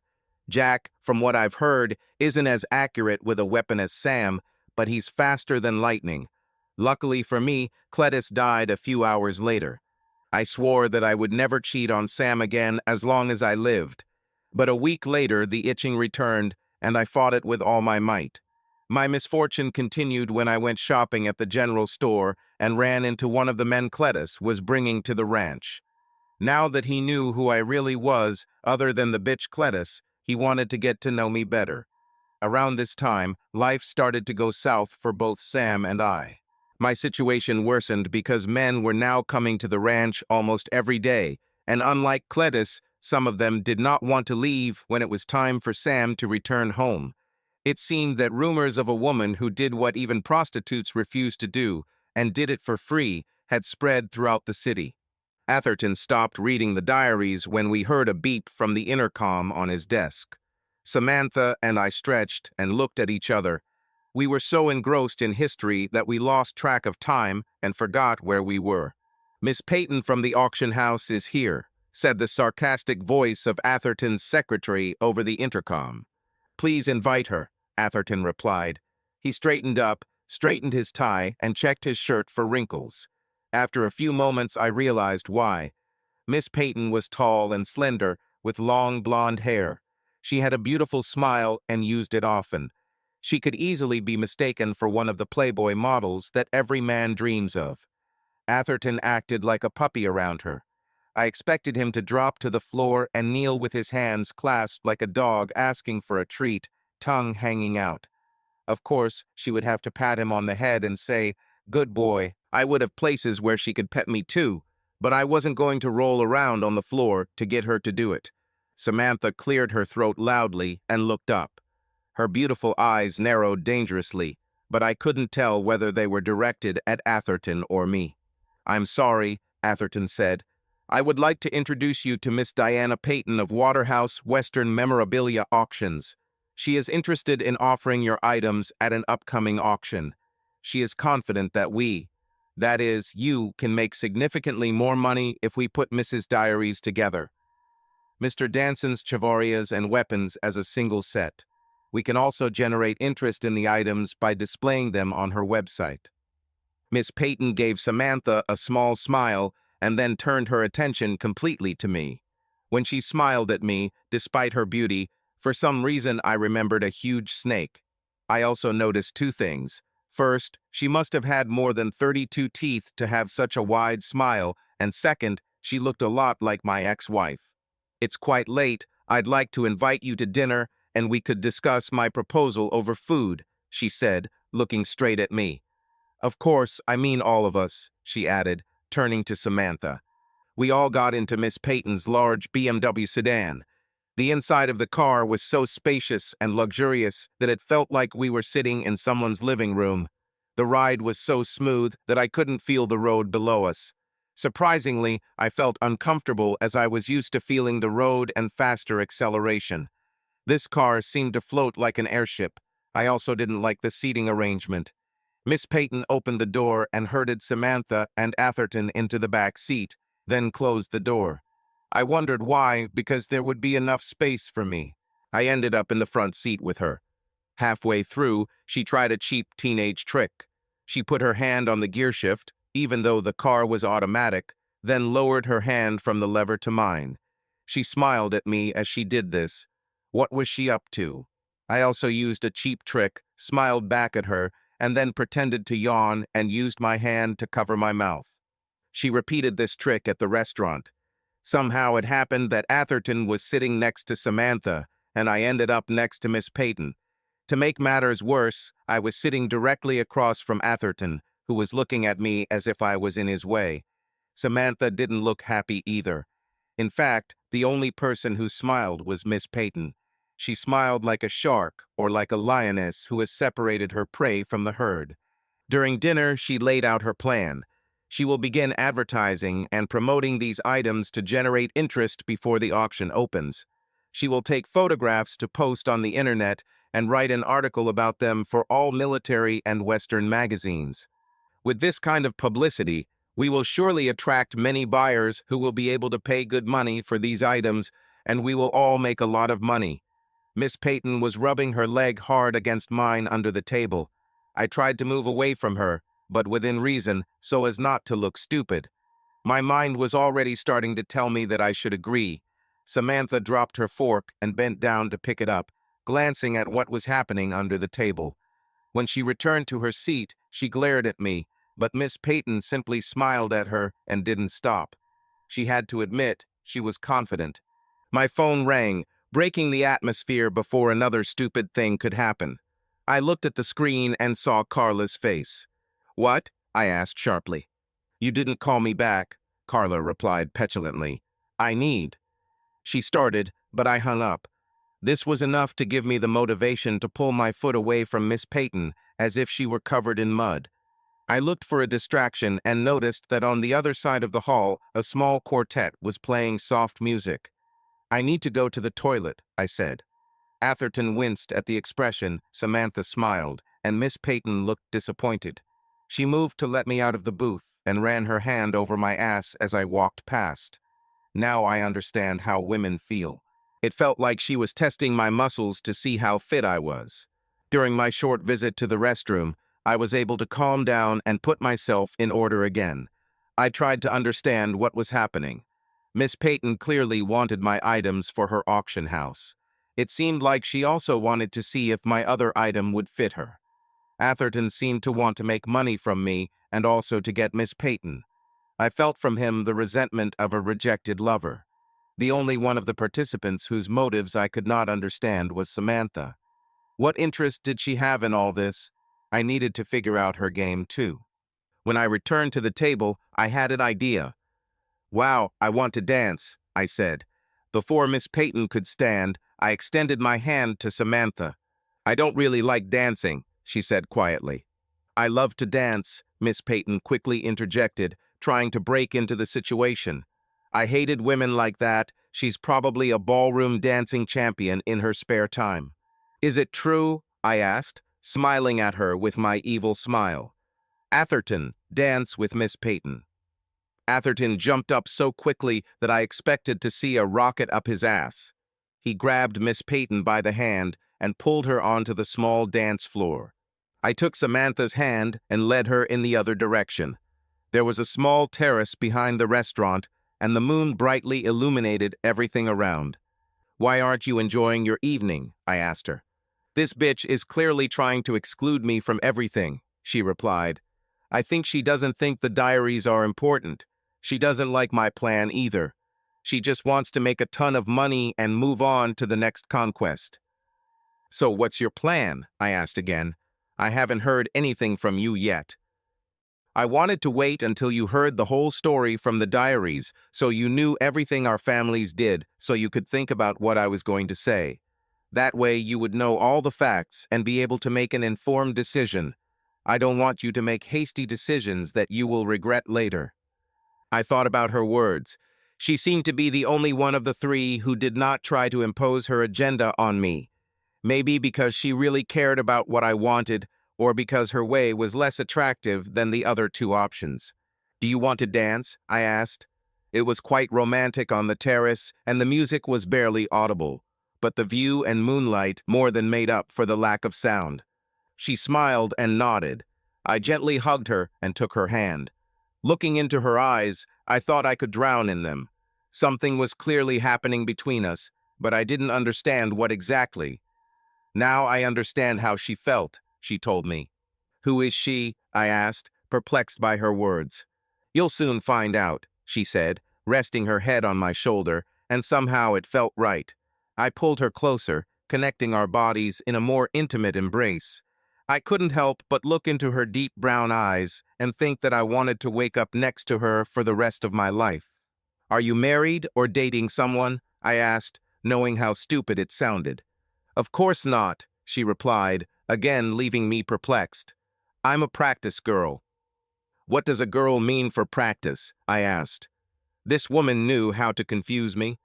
Jack, from what I've heard, isn't as accurate with a weapon as Sam, but he's faster than lightning. Luckily for me, Cletus died a few hours later. I swore that I would never cheat on Sam again as long as I lived. But a week later, the itching returned, and I fought it with all my might. My misfortune continued when I went shopping at the general store and ran into one of the men Cletus was bringing to the ranch. Now that he knew who I really was, other than the bitch Cletus, he wanted to get to know me better. Around this time, life started to go south for both Sam and I. My situation worsened because men were now coming to the ranch almost every day, and unlike Cletus, some of them did not want to leave when it was time for Sam to return home. It seemed that rumors of a woman who did what even prostitutes refused to do, and did it for free, had spread throughout the city. Atherton stopped reading the diaries when we heard a beep from the intercom on his desk. Samantha and I stretched and looked at each other. We were so engrossed in history that we lost track of time and forgot where we were. "Miss Peyton from the auction house is here," said the sarcastic voice of Atherton's secretary over the intercom. "Please invite her," Atherton replied. He straightened up, straightened his tie, and checked his shirt for wrinkles. After a few moments, I realized why. Miss Peyton was tall and slender, with long blonde hair. She had a beautiful smile and used it often. She could easily be mistaken for one of the Playboy models that every man dreams of. Atherton acted like a puppy around her. I expected him to drop to the floor and kneel with his hands clasped like a dog asking for a treat, tongue hanging out. Of course, she would have to pat him on the head and say, "Good boy." I would have places where she could pet me too, but I wasn't going to roll around on the floor to get her to do it. Samantha cleared her throat loudly and looked up. Her beautiful eyes narrowed dangerously, but I couldn't tell whether they were directed at Atherton or me. "I'm sorry," Atherton said. "I would like to introduce you to Miss Diana Peyton of Waterhouse Western Memorabilia Auctions. She is interested in offering your items at an upcoming auction. She is confident that that is, you, can make significantly more money if we put Mrs. Diaries together. Mr. Dansen's Chavarias and weapons as a single set. We can also generate interest in the items by displaying them on her website." Miss Peyton gave Samantha a small smile and then turned her attention completely to me. When she smiled at me, despite her beauty, for some reason I remembered a huge snake. I also noticed two things. First, she must have had more than 32 teeth to have such a wide smile, and second, she looked a lot like my ex-wife. "It's quite late. I'd like to invite you to dinner, and we could discuss my proposal over food," she said, looking straight at me. "Of course, I mean all of us," she added, turning to Samantha. We all got into Miss Peyton's large BMW sedan. The inside of the car was so spacious and luxurious that it felt like we were sitting in someone's living room. The ride was so smooth that I couldn't feel the road below us. Surprisingly, I felt uncomfortable as I was used to feeling the road and faster acceleration. This car seemed to float like an airship. I also didn't like the seating arrangement. Miss Peyton opened the door and herded Samantha and Atherton into the back seat, then closed the door. I wondered why, because there would be enough space for me. I ended up in the front seat with her. Halfway through, she tried a cheap teenage trick. She put her hand on the gear shift, even though the car was automatic, then lowered her hand from the lever to mine. She smiled at me as she did this. What was she up to? I also used a cheap trick, smiled back at her, and then pretended to yawn and used my hand to cover my mouth. She repeated this trick at the restaurant. Somehow it happened that Atherton was sitting next to Samantha, and I ended up next to Miss Peyton. To make matters worse, I was sitting directly across from Atherton, who was looking at me as if I was in his way. Samantha didn't look happy either. In fact, the only person who smiled was Miss Peyton. She smiled like a shark or like a lioness who has separated her prey from the herd. During dinner, she laid out her plan. She will begin advertising and promoting these items to generate interest before the auction opens. She will take photographs to post on the internet and write an article about them for all military and Western magazines. With this kind of publicity, we will surely attract many buyers who will be able to pay good money for these items, and we will all make a lot of money. Miss Peyton was rubbing her leg hard against mine under the table. I tried to move away from her, but within reason, so as not to look stupid. My mind was already starting to tell me that I should agree. Samantha dropped her fork and bent down to pick it up, glancing at what was happening under the table. When she returned to her seat, she glared at me, but Miss Peyton simply smiled at her and didn't stop. She had to admit she was confident. My phone rang, breaking the atmosphere before another stupid thing could happen. I looked at the screen and saw Carla's face. "What?" I asked sharply. "You didn't call me back," Carla replied petulantly. "I need." She started, but I hung up. This was enough to give me the motivation to pull my foot away from Miss Peyton as if she were covered in mud. I looked for a distraction and noticed that on the other side of the hall, a small quartet was playing soft music. "I need to go to the toilet," I said. Atherton winced at the expression, Samantha smiled, and Miss Peyton looked disappointed. She moved to let me out of the booth and ran her hand over my ass as I walked past. Now I understand how women feel. It felt like she was testing my muscles to see how fit I was. During my short visit to the restroom, I was able to calm down and put myself in order again. I tried to understand what was happening. Miss Peyton clearly wanted my items for her auction house. It seemed like she also wanted to see if my other item would fit her. Atherton seemed to want to make money from me and also to get Miss Peyton. I felt from him the resentment of a rejected lover. The only one of the participants whose motives I could not understand was Samantha. What interest did she have in all this? I needed to figure out her game too. When I returned to the table, I had an idea. "Wow, I want to dance," I said. Before Miss Peyton could stand, I extended my hand to Samantha. "I don't really like dancing," she said quietly. "I love to dance," Miss Peyton quickly interjected, trying to break into the situation. "I hated women like that. She's probably a ballroom dancing champion in her spare time." "Is it true?" I asked, smiling at her with my evil smile. "Atherton, dance with Miss Peyton." Atherton jumped up so quickly that I expected to see a rocket up his ass. He grabbed Miss Peyton by the hand and pulled her onto the small dance floor. I took Samantha's hand and led her in the other direction. There was a small terrace behind the restaurant, and the moon brightly illuminated everything around. "Why aren't you enjoying your evening?" I asked her. "This bitch is clearly trying to exclude me from everything," she replied. "I think she doesn't think the diaries are important. She doesn't like my plan either. She just wants to make a ton of money and move on to the next conquest." "So what's your plan?" I asked again. "I haven't heard anything from you yet." "I wanted to wait until you heard the whole story from the diaries, so you knew everything our families did, so you could think about what I was going to say. That way you would know all the facts and be able to make an informed decision. I don't want you to make hasty decisions that you will regret later." I thought about her words. She seemed to be the only one of the three who did not try to impose her agenda on me. Maybe because she really cared about what I wanted, or because her way was less attractive than the other two options. "Do you want to dance?" I asked. It was quite romantic on the terrace, and the music was barely audible, but the view and moonlight more than made up for the lack of sound. She smiled and nodded. I gently hugged her and took her hand. Looking into her eyes, I thought I could drown in them. Something was clearly happening between us, but I didn't understand what exactly. "Now I understand how she felt," she told me. "Who is she?" I asked, perplexed by her words. "You'll soon find out," she said, resting her head on my shoulder, and somehow it felt right. I pulled her closer, connecting our bodies in a more intimate embrace. I couldn't help but look into her deep brown eyes and think that I wanted to wake up next to her for the rest of my life. "Are you married or dating someone?" I asked, knowing how stupid it sounded. "Of course not," she replied, again leaving me perplexed. "I'm a practice girl." "What does a girl mean for practice?" I asked. This woman knew how to confuse me.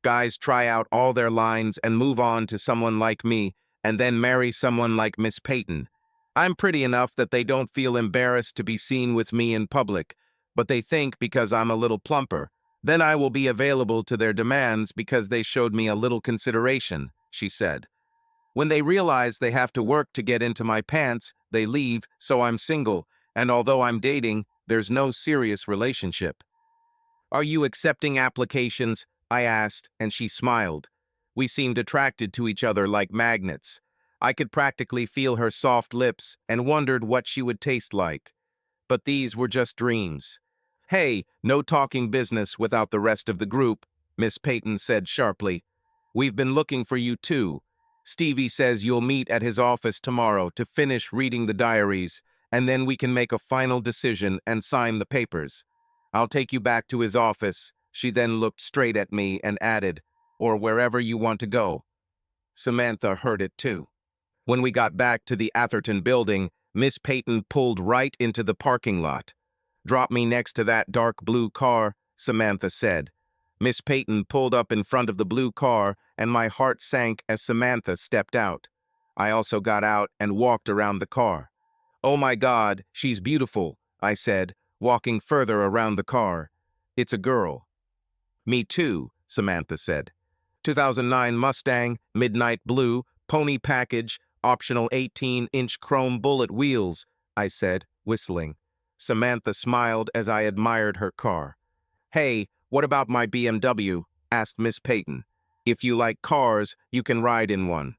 Guys try out all their lines and move on to someone like me, and then marry someone like Miss Peyton. I'm pretty enough that they don't feel embarrassed to be seen with me in public, but they think because I'm a little plumper, then I will be available to their demands because they showed me a little consideration, she said. When they realize they have to work to get into my pants, they leave, so I'm single, and although I'm dating, there's no serious relationship. "Are you accepting applications?" I asked, and she smiled. We seemed attracted to each other like magnets. I could practically feel her soft lips and wondered what she would taste like. But these were just dreams. "Hey, no talking business without the rest of the group," Miss Peyton said sharply. "We've been looking for you too. Stevie says you'll meet at his office tomorrow to finish reading the diaries, and then we can make a final decision and sign the papers. I'll take you back to his office." She then looked straight at me and added, "or wherever you want to go." Samantha heard it too. When we got back to the Atherton building, Miss Peyton pulled right into the parking lot. "Drop me next to that dark blue car," Samantha said. Miss Peyton pulled up in front of the blue car, and my heart sank as Samantha stepped out. I also got out and walked around the car. "Oh my God, she's beautiful," I said, walking further around the car. "It's a girl." "Me too," Samantha said. 2009 Mustang, midnight blue, pony package, optional 18-inch chrome bullet wheels, I said, whistling. Samantha smiled as I admired her car. "Hey, what about my BMW?" asked Miss Peyton. "If you like cars, you can ride in one."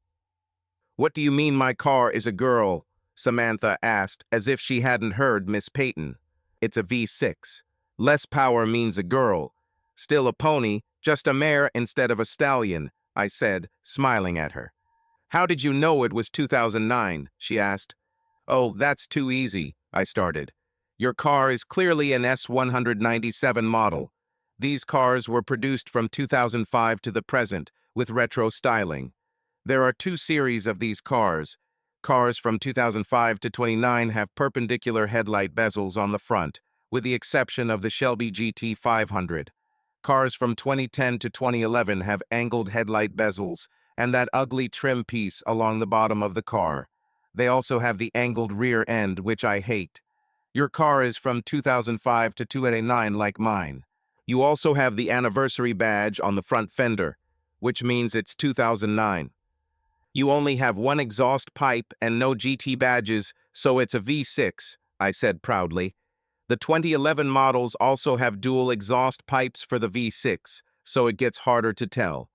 "What do you mean my car is a girl?" Samantha asked, as if she hadn't heard Miss Peyton. "It's a V6. Less power means a girl. Still a pony, just a mare instead of a stallion," I said, smiling at her. "How did you know it was 2009? She asked. "Oh, that's too easy," I started. "Your car is clearly an S197 model. These cars were produced from 2005 to the present, with retro styling. There are two series of these cars. Cars from 2005 to 29 have perpendicular headlight bezels on the front, with the exception of the Shelby GT 500. Cars from 2010 to 2011 have angled headlight bezels and that ugly trim piece along the bottom of the car. They also have the angled rear end, which I hate. Your car is from 2005 to 2009 like mine. You also have the anniversary badge on the front fender, which means it's 2009. You only have one exhaust pipe and no GT badges, so it's a V6, I said proudly. The 2011 models also have dual exhaust pipes for the V6, so it gets harder to tell.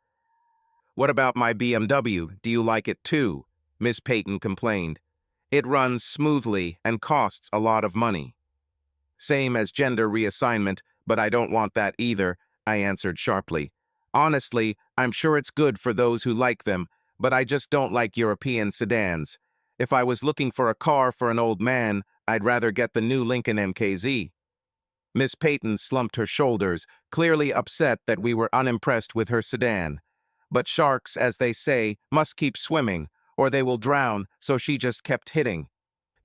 "What about my BMW? Do you like it too?" Miss Peyton complained. "It runs smoothly and costs a lot of money." "Same as gender reassignment, but I don't want that either," I answered sharply. "Honestly, I'm sure it's good for those who like them, but I just don't like European sedans. If I was looking for a car for an old man, I'd rather get the new Lincoln MKZ." Miss Peyton slumped her shoulders, clearly upset that we were unimpressed with her sedan. But sharks, as they say, must keep swimming, or they will drown, so she just kept hitting.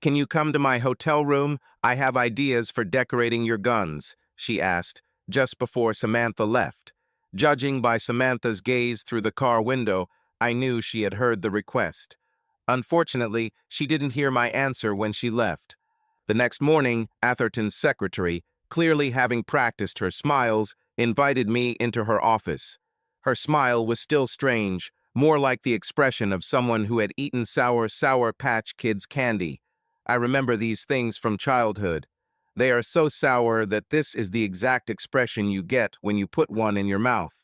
"Can you come to my hotel room? I have ideas for decorating your guns," she asked, just before Samantha left. Judging by Samantha's gaze through the car window, I knew she had heard the request. Unfortunately, she didn't hear my answer when she left. The next morning, Atherton's secretary, clearly having practiced her smiles, invited me into her office. Her smile was still strange, more like the expression of someone who had eaten Sour Patch Kids candy. I remember these things from childhood. They are so sour that this is the exact expression you get when you put one in your mouth.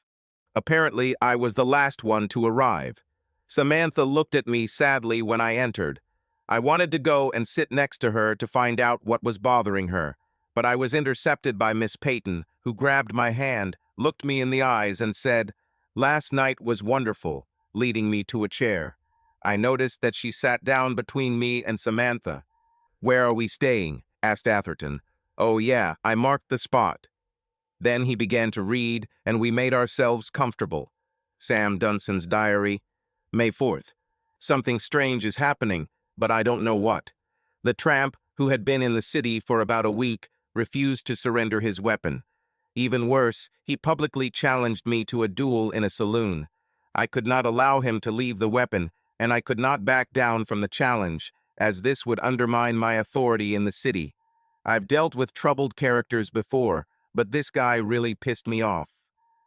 Apparently, I was the last one to arrive. Samantha looked at me sadly when I entered. I wanted to go and sit next to her to find out what was bothering her, but I was intercepted by Miss Peyton, who grabbed my hand, looked me in the eyes, and said, "Last night was wonderful," leading me to a chair. I noticed that she sat down between me and Samantha. "Where are we staying?" asked Atherton. "Oh yeah, I marked the spot." Then he began to read, and we made ourselves comfortable. Sam Dunsen's diary, May 4th. "Something strange is happening, but I don't know what." The tramp, who had been in the city for about a week, refused to surrender his weapon. Even worse, he publicly challenged me to a duel in a saloon. I could not allow him to leave the weapon, and I could not back down from the challenge, as this would undermine my authority in the city. I've dealt with troubled characters before, but this guy really pissed me off.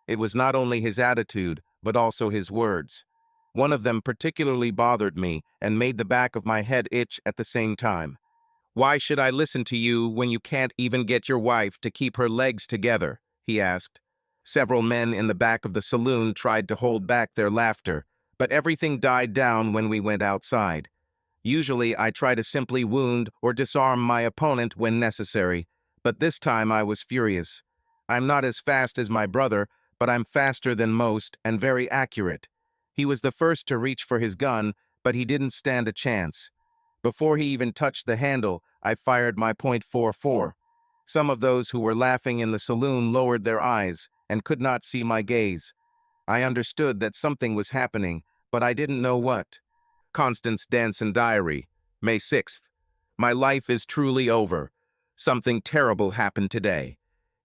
It was not only his attitude, but also his words. One of them particularly bothered me and made the back of my head itch at the same time. "Why should I listen to you when you can't even get your wife to keep her legs together?" he asked. Several men in the back of the saloon tried to hold back their laughter, but everything died down when we went outside. Usually, I try to simply wound or disarm my opponent when necessary, but this time I was furious. I'm not as fast as my brother, but I'm faster than most and very accurate. He was the first to reach for his gun, but he didn't stand a chance. Before he even touched the handle, I fired my .44. Some of those who were laughing in the saloon lowered their eyes and could not see my gaze. I understood that something was happening, but I didn't know what. Constance Dansen diary, May 6th. My life is truly over. Something terrible happened today.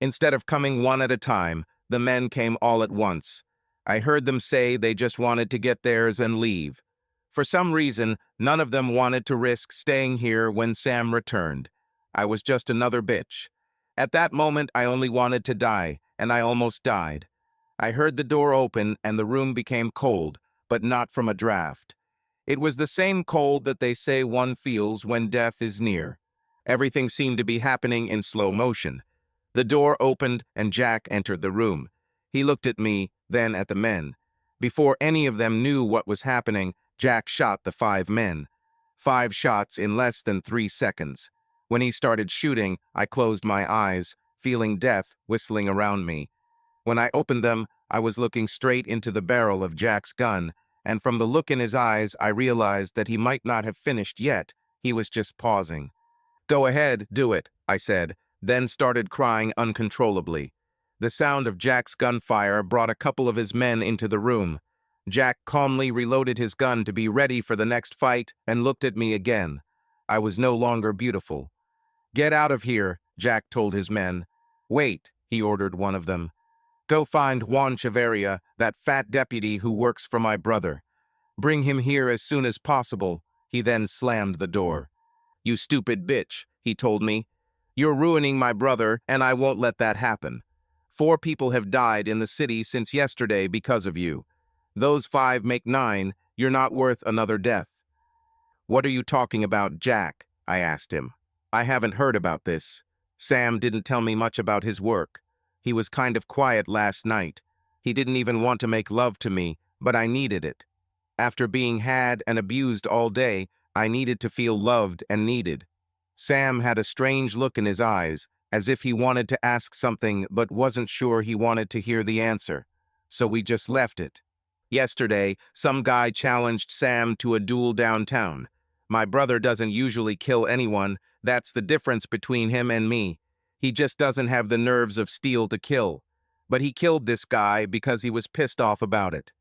Instead of coming one at a time, the men came all at once. I heard them say they just wanted to get theirs and leave. For some reason, none of them wanted to risk staying here when Sam returned. I was just another bitch. At that moment, I only wanted to die, and I almost died. I heard the door open and the room became cold, but not from a draft. It was the same cold that they say one feels when death is near. Everything seemed to be happening in slow motion. The door opened and Jack entered the room. He looked at me, then at the men. Before any of them knew what was happening, Jack shot the 5 men. 5 shots in less than 3 seconds. When he started shooting, I closed my eyes, feeling death whistling around me. When I opened them, I was looking straight into the barrel of Jack's gun, and from the look in his eyes, I realized that he might not have finished yet. He was just pausing. "Go ahead, do it," I said, then started crying uncontrollably. The sound of Jack's gunfire brought a couple of his men into the room. Jack calmly reloaded his gun to be ready for the next fight and looked at me again. I was no longer beautiful. "Get out of here," Jack told his men. "Wait," he ordered one of them. "Go find Juan Chavaria, that fat deputy who works for my brother. Bring him here as soon as possible." He then slammed the door. "You stupid bitch," he told me. "You're ruining my brother, and I won't let that happen. 4 people have died in the city since yesterday because of you. Those 5 make 9. You're not worth another death." "What are you talking about, Jack?" I asked him. "I haven't heard about this. Sam didn't tell me much about his work. He was kind of quiet last night. He didn't even want to make love to me, but I needed it. After being had and abused all day, I needed to feel loved and needed." Sam had a strange look in his eyes, as if he wanted to ask something but wasn't sure he wanted to hear the answer. So we just left it. Yesterday, some guy challenged Sam to a duel downtown. My brother doesn't usually kill anyone. That's the difference between him and me. He just doesn't have the nerves of steel to kill. But he killed this guy because he was pissed off about it.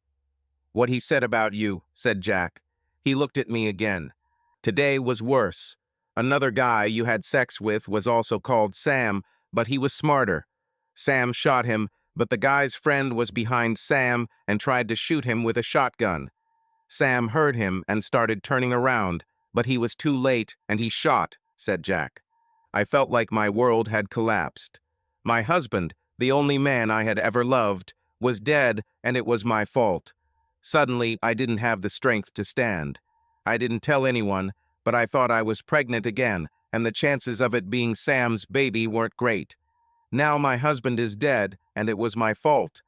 "What he said about you," said Jack. He looked at me again. "Today was worse. Another guy you had sex with was also called Sam, but he was smarter. Sam shot him, but the guy's friend was behind Sam and tried to shoot him with a shotgun. Sam heard him and started turning around, but he was too late and he shot," said Jack. I felt like my world had collapsed. My husband, the only man I had ever loved, was dead, and it was my fault. Suddenly, I didn't have the strength to stand. I didn't tell anyone, but I thought I was pregnant again, and the chances of it being Sam's baby weren't great. Now my husband is dead, and it was my fault.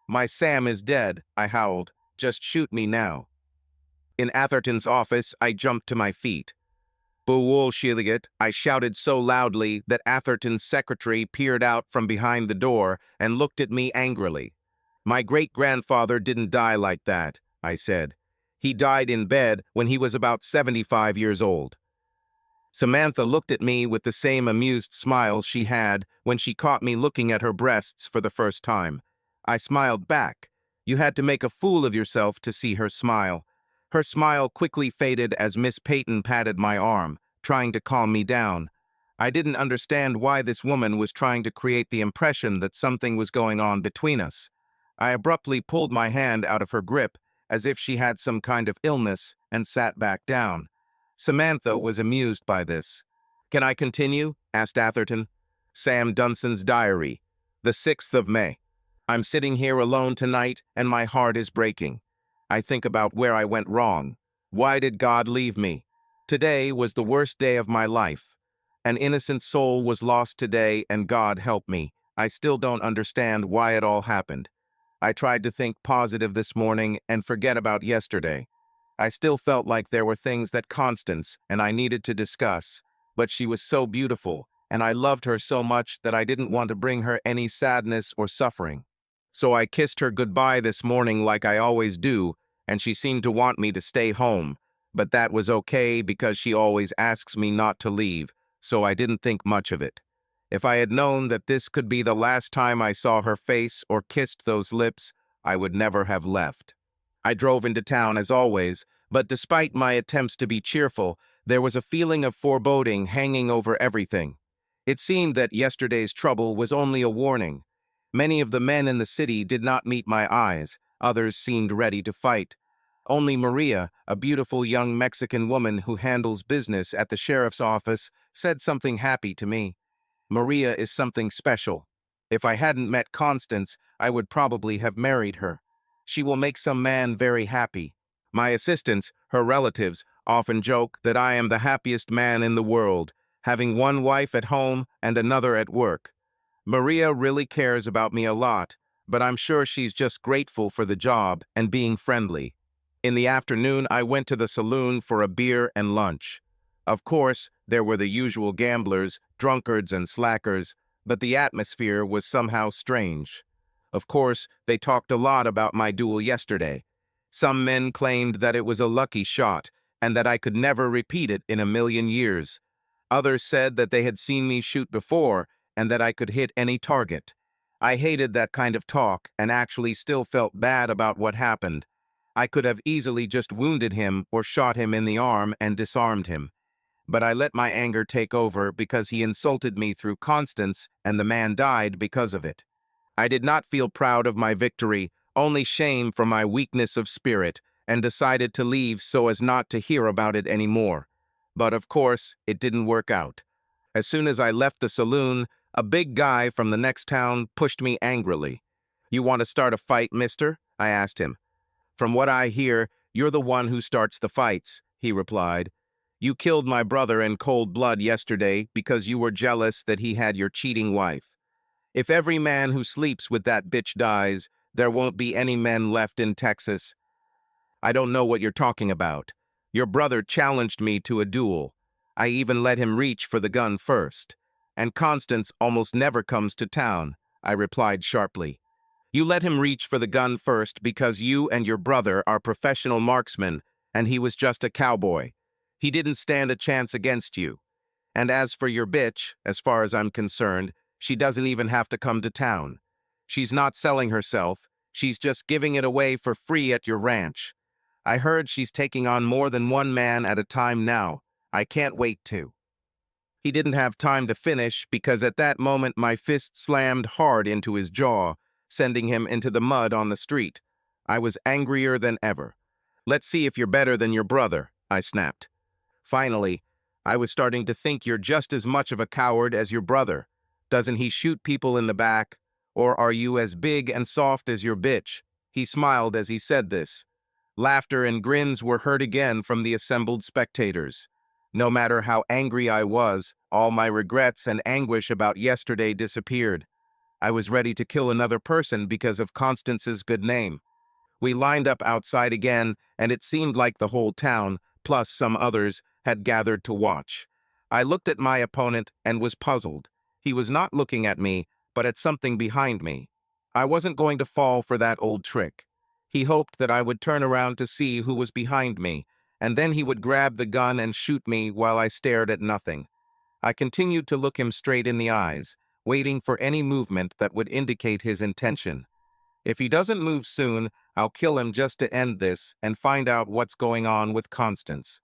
"My Sam is dead," I howled. "Just shoot me now." In Atherton's office, I jumped to my feet. "Bullshit," I shouted so loudly that Atherton's secretary peered out from behind the door and looked at me angrily. "My great-grandfather didn't die like that," I said. "He died in bed when he was about 75 years old." Samantha looked at me with the same amused smile she had when she caught me looking at her breasts for the first time. I smiled back. You had to make a fool of yourself to see her smile. Her smile quickly faded as Miss Peyton patted my arm, trying to calm me down. I didn't understand why this woman was trying to create the impression that something was going on between us. I abruptly pulled my hand out of her grip, as if she had some kind of illness, and sat back down. Samantha was amused by this. "Can I continue?" asked Atherton. Sam Dunsen's diary, the 6th of May. "I'm sitting here alone tonight, and my heart is breaking. I think about where I went wrong. Why did God leave me? Today was the worst day of my life. An innocent soul was lost today, and God help me. I still don't understand why it all happened. I tried to think positive this morning and forget about yesterday. I still felt like there were things that Constance and I needed to discuss, but she was so beautiful, and I loved her so much that I didn't want to bring her any sadness or suffering. So I kissed her goodbye this morning like I always do, and she seemed to want me to stay home, but that was okay because she always asks me not to leave, so I didn't think much of it. If I had known that this could be the last time I saw her face or kissed those lips, I would never have left. I drove into town as always, but despite my attempts to be cheerful, There was a feeling of foreboding hanging over everything. It seemed that yesterday's trouble was only a warning. Many of the men in the city did not meet my eyes. Others seemed ready to fight. Only Maria, a beautiful young Mexican woman who handles business at the sheriff's office, said something happy to me. Maria is something special. If I hadn't met Constance, I would probably have married her. She will make some man very happy. My assistants, her relatives, often joke that I am the happiest man in the world, having one wife at home and another at work. Maria really cares about me a lot, but I'm sure she's just grateful for the job and being friendly. In the afternoon, I went to the saloon for a beer and lunch. Of course, there were the usual gamblers, drunkards, and slackers, but the atmosphere was somehow strange. Of course, they talked a lot about my duel yesterday. Some men claimed that it was a lucky shot and that I could never repeat it in a million years. Others said that they had seen me shoot before and that I could hit any target. I hated that kind of talk and actually still felt bad about what happened. I could have easily just wounded him or shot him in the arm and disarmed him. But I let my anger take over because he insulted me through Constance and the man died because of it. I did not feel proud of my victory, only shame for my weakness of spirit, and decided to leave so as not to hear about it anymore. But of course, it didn't work out. As soon as I left the saloon, a big guy from the next town pushed me angrily. "You want to start a fight, mister?" I asked him. "From what I hear, you're the one who starts the fights," he replied. "You killed my brother in cold blood yesterday because you were jealous that he had your cheating wife. If every man who sleeps with that bitch dies, there won't be any men left in Texas." "I don't know what you're talking about. Your brother challenged me to a duel. I even let him reach for the gun first. And Constance almost never comes to town," I replied sharply. "You let him reach for the gun first because you and your brother are professional marksmen, and he was just a cowboy. He didn't stand a chance against you. And as for your bitch, as far as I'm concerned, she doesn't even have to come to town. She's not selling herself, she's just giving it away for free at your ranch. I heard she's taking on more than one man at a time now. I can't wait to." He didn't have time to finish because at that moment my fist slammed hard into his jaw, sending him into the mud on the street. I was angrier than ever. "Let's see if you're better than your brother," I snapped. "Finally, I was starting to think you're just as much of a coward as your brother. Doesn't he shoot people in the back? Or are you as big and soft as your bitch?" He smiled as he said this. Laughter and grins were heard again from the assembled spectators. No matter how angry I was, all my regrets and anguish about yesterday disappeared. I was ready to kill another person because of Constance's good name. We lined up outside again, and it seemed like the whole town, plus some others, had gathered to watch. I looked at my opponent and was puzzled. He was not looking at me, but at something behind me. I wasn't going to fall for that old trick. He hoped that I would turn around to see who was behind me, and then he would grab the gun and shoot me while I stared at nothing. I continued to look him straight in the eyes, waiting for any movement that would indicate his intention. If he doesn't move soon, I'll kill him just to end this and find out what's going on with Constance.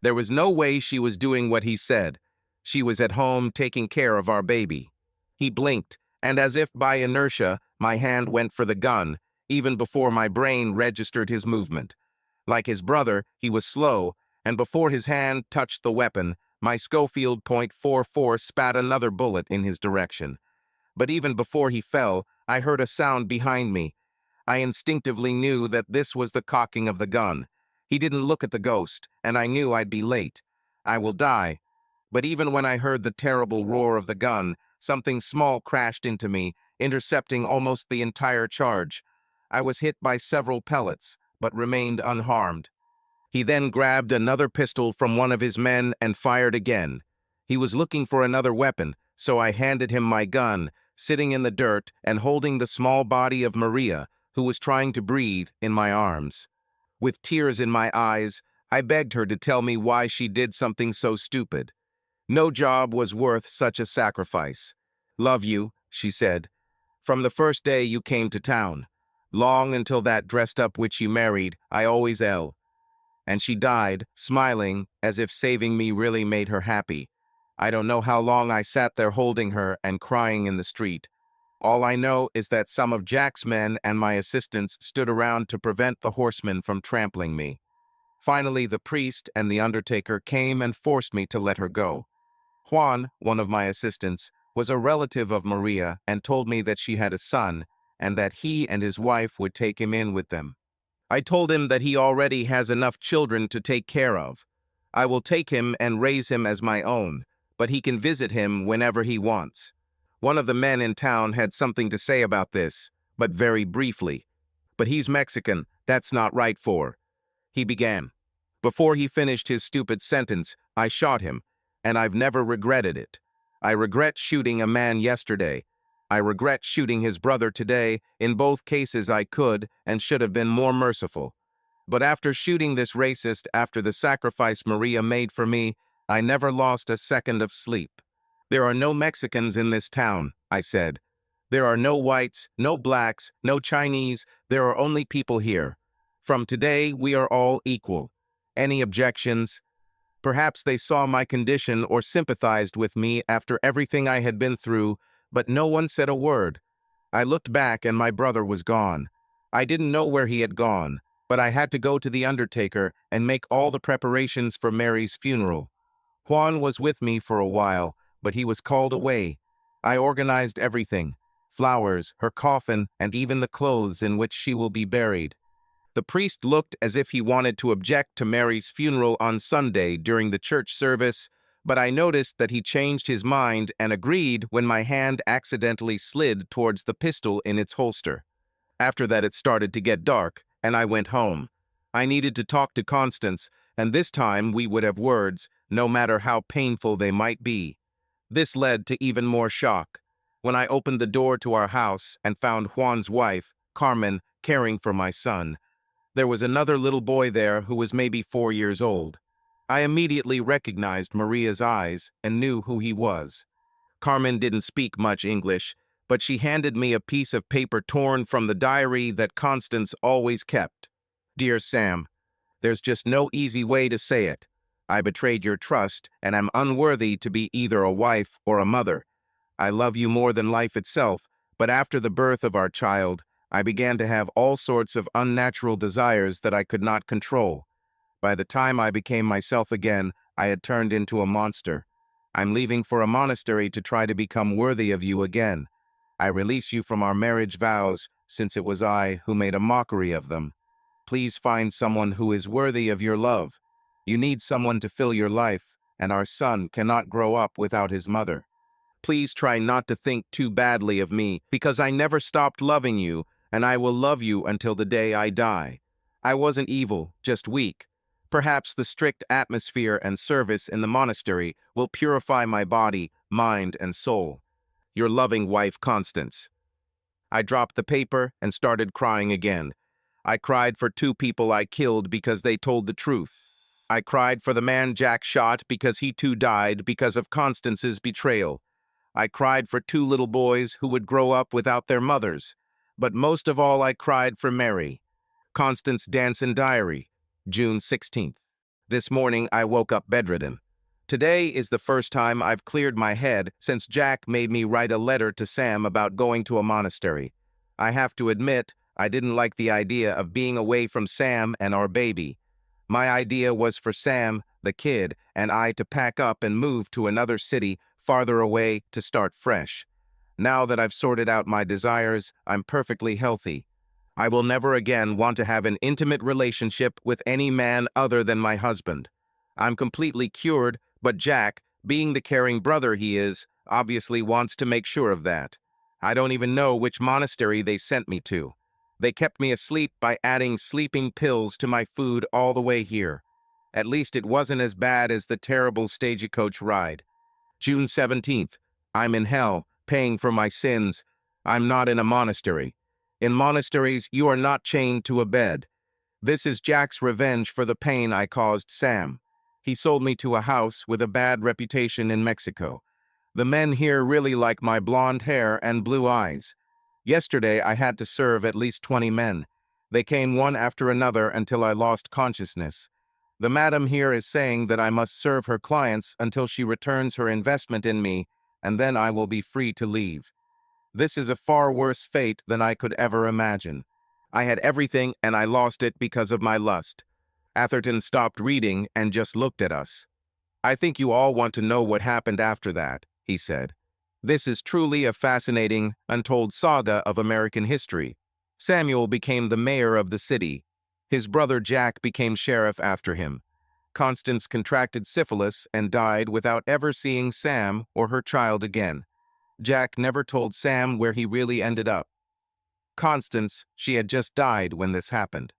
There was no way she was doing what he said. She was at home taking care of our baby. He blinked, and as if by inertia, my hand went for the gun, even before my brain registered his movement. Like his brother, he was slow, and before his hand touched the weapon, my Schofield .44 spat another bullet in his direction. But even before he fell, I heard a sound behind me. I instinctively knew that this was the cocking of the gun. He didn't look at the ghost, and I knew I'd be late. I will die. But even when I heard the terrible roar of the gun, something small crashed into me, intercepting almost the entire charge. I was hit by several pellets, but remained unharmed. He then grabbed another pistol from one of his men and fired again. He was looking for another weapon, so I handed him my gun, sitting in the dirt and holding the small body of Maria, who was trying to breathe, in my arms. With tears in my eyes, I begged her to tell me why she did something so stupid. No job was worth such a sacrifice. "Love you," she said, "from the first day you came to town. Long until that dressed up witch you married, I always L. and she died, smiling, as if saving me really made her happy. I don't know how long I sat there holding her and crying in the street. All I know is that some of Jack's men and my assistants stood around to prevent the horsemen from trampling me. Finally, the priest and the undertaker came and forced me to let her go. Juan, one of my assistants, was a relative of Maria and told me that she had a son and that he and his wife would take him in with them. I told him that he already has enough children to take care of. I will take him and raise him as my own, but he can visit him whenever he wants. One of the men in town had something to say about this, but very briefly. But he's Mexican, that's not right for, he began. Before he finished his stupid sentence, I shot him, and I've never regretted it. I regret shooting a man yesterday. I regret shooting his brother today. In both cases I could and should have been more merciful. But after shooting this racist, after the sacrifice Maria made for me, I never lost a second of sleep. There are no Mexicans in this town, I said. There are no whites, no blacks, no Chinese. There are only people here. From today, we are all equal. Any objections? Perhaps they saw my condition or sympathized with me after everything I had been through, but no one said a word. I looked back and my brother was gone. I didn't know where he had gone, but I had to go to the undertaker and make all the preparations for Mary's funeral. Juan was with me for a while, but he was called away. I organized everything: flowers, her coffin, and even the clothes in which she will be buried. The priest looked as if he wanted to object to Mary's funeral on Sunday during the church service, but I noticed that he changed his mind and agreed when my hand accidentally slid towards the pistol in its holster. After that it started to get dark, and I went home. I needed to talk to Constance, and this time we would have words, no matter how painful they might be. This led to even more shock. When I opened the door to our house and found Juan's wife, Carmen, caring for my son, there was another little boy there who was maybe 4 years old. I immediately recognized Maria's eyes and knew who he was. Carmen didn't speak much English, but she handed me a piece of paper torn from the diary that Constance always kept. Dear Sam, there's just no easy way to say it. I betrayed your trust, and am unworthy to be either a wife or a mother. I love you more than life itself, but after the birth of our child, I began to have all sorts of unnatural desires that I could not control. By the time I became myself again, I had turned into a monster. I'm leaving for a monastery to try to become worthy of you again. I release you from our marriage vows, since it was I who made a mockery of them. Please find someone who is worthy of your love. You need someone to fill your life, and our son cannot grow up without his mother. Please try not to think too badly of me, because I never stopped loving you, and I will love you until the day I die. I wasn't evil, just weak. Perhaps the strict atmosphere and service in the monastery will purify my body, mind, and soul. Your loving wife, Constance. I dropped the paper and started crying again. I cried for 2 people I killed because they told the truth. I cried for the man Jack shot because he too died because of Constance's betrayal. I cried for 2 little boys who would grow up without their mothers. But most of all, I cried for Mary. Constance Dansen Diary, June 16th. This morning, I woke up bedridden. Today is the first time I've cleared my head since Jack made me write a letter to Sam about going to a monastery. I have to admit, I didn't like the idea of being away from Sam and our baby. My idea was for Sam, the kid, and I to pack up and move to another city farther away to start fresh. Now that I've sorted out my desires, I'm perfectly healthy. I will never again want to have an intimate relationship with any man other than my husband. I'm completely cured, but Jack, being the caring brother he is, obviously wants to make sure of that. I don't even know which monastery they sent me to. They kept me asleep by adding sleeping pills to my food all the way here. At least it wasn't as bad as the terrible stagecoach ride. June 17th. I'm in hell, paying for my sins. I'm not in a monastery. In monasteries, you are not chained to a bed. This is Jack's revenge for the pain I caused Sam. He sold me to a house with a bad reputation in Mexico. The men here really like my blonde hair and blue eyes. Yesterday, I had to serve at least 20 men. They came one after another until I lost consciousness. The madam here is saying that I must serve her clients until she returns her investment in me, and then I will be free to leave. This is a far worse fate than I could ever imagine. I had everything and I lost it because of my lust. Atherton stopped reading and just looked at us. I think you all want to know what happened after that, he said. This is truly a fascinating, untold saga of American history. Samuel became the mayor of the city. His brother Jack became sheriff after him. Constance contracted syphilis and died without ever seeing Sam or her child again. Jack never told Sam where he really ended up. Constance, she had just died when this happened.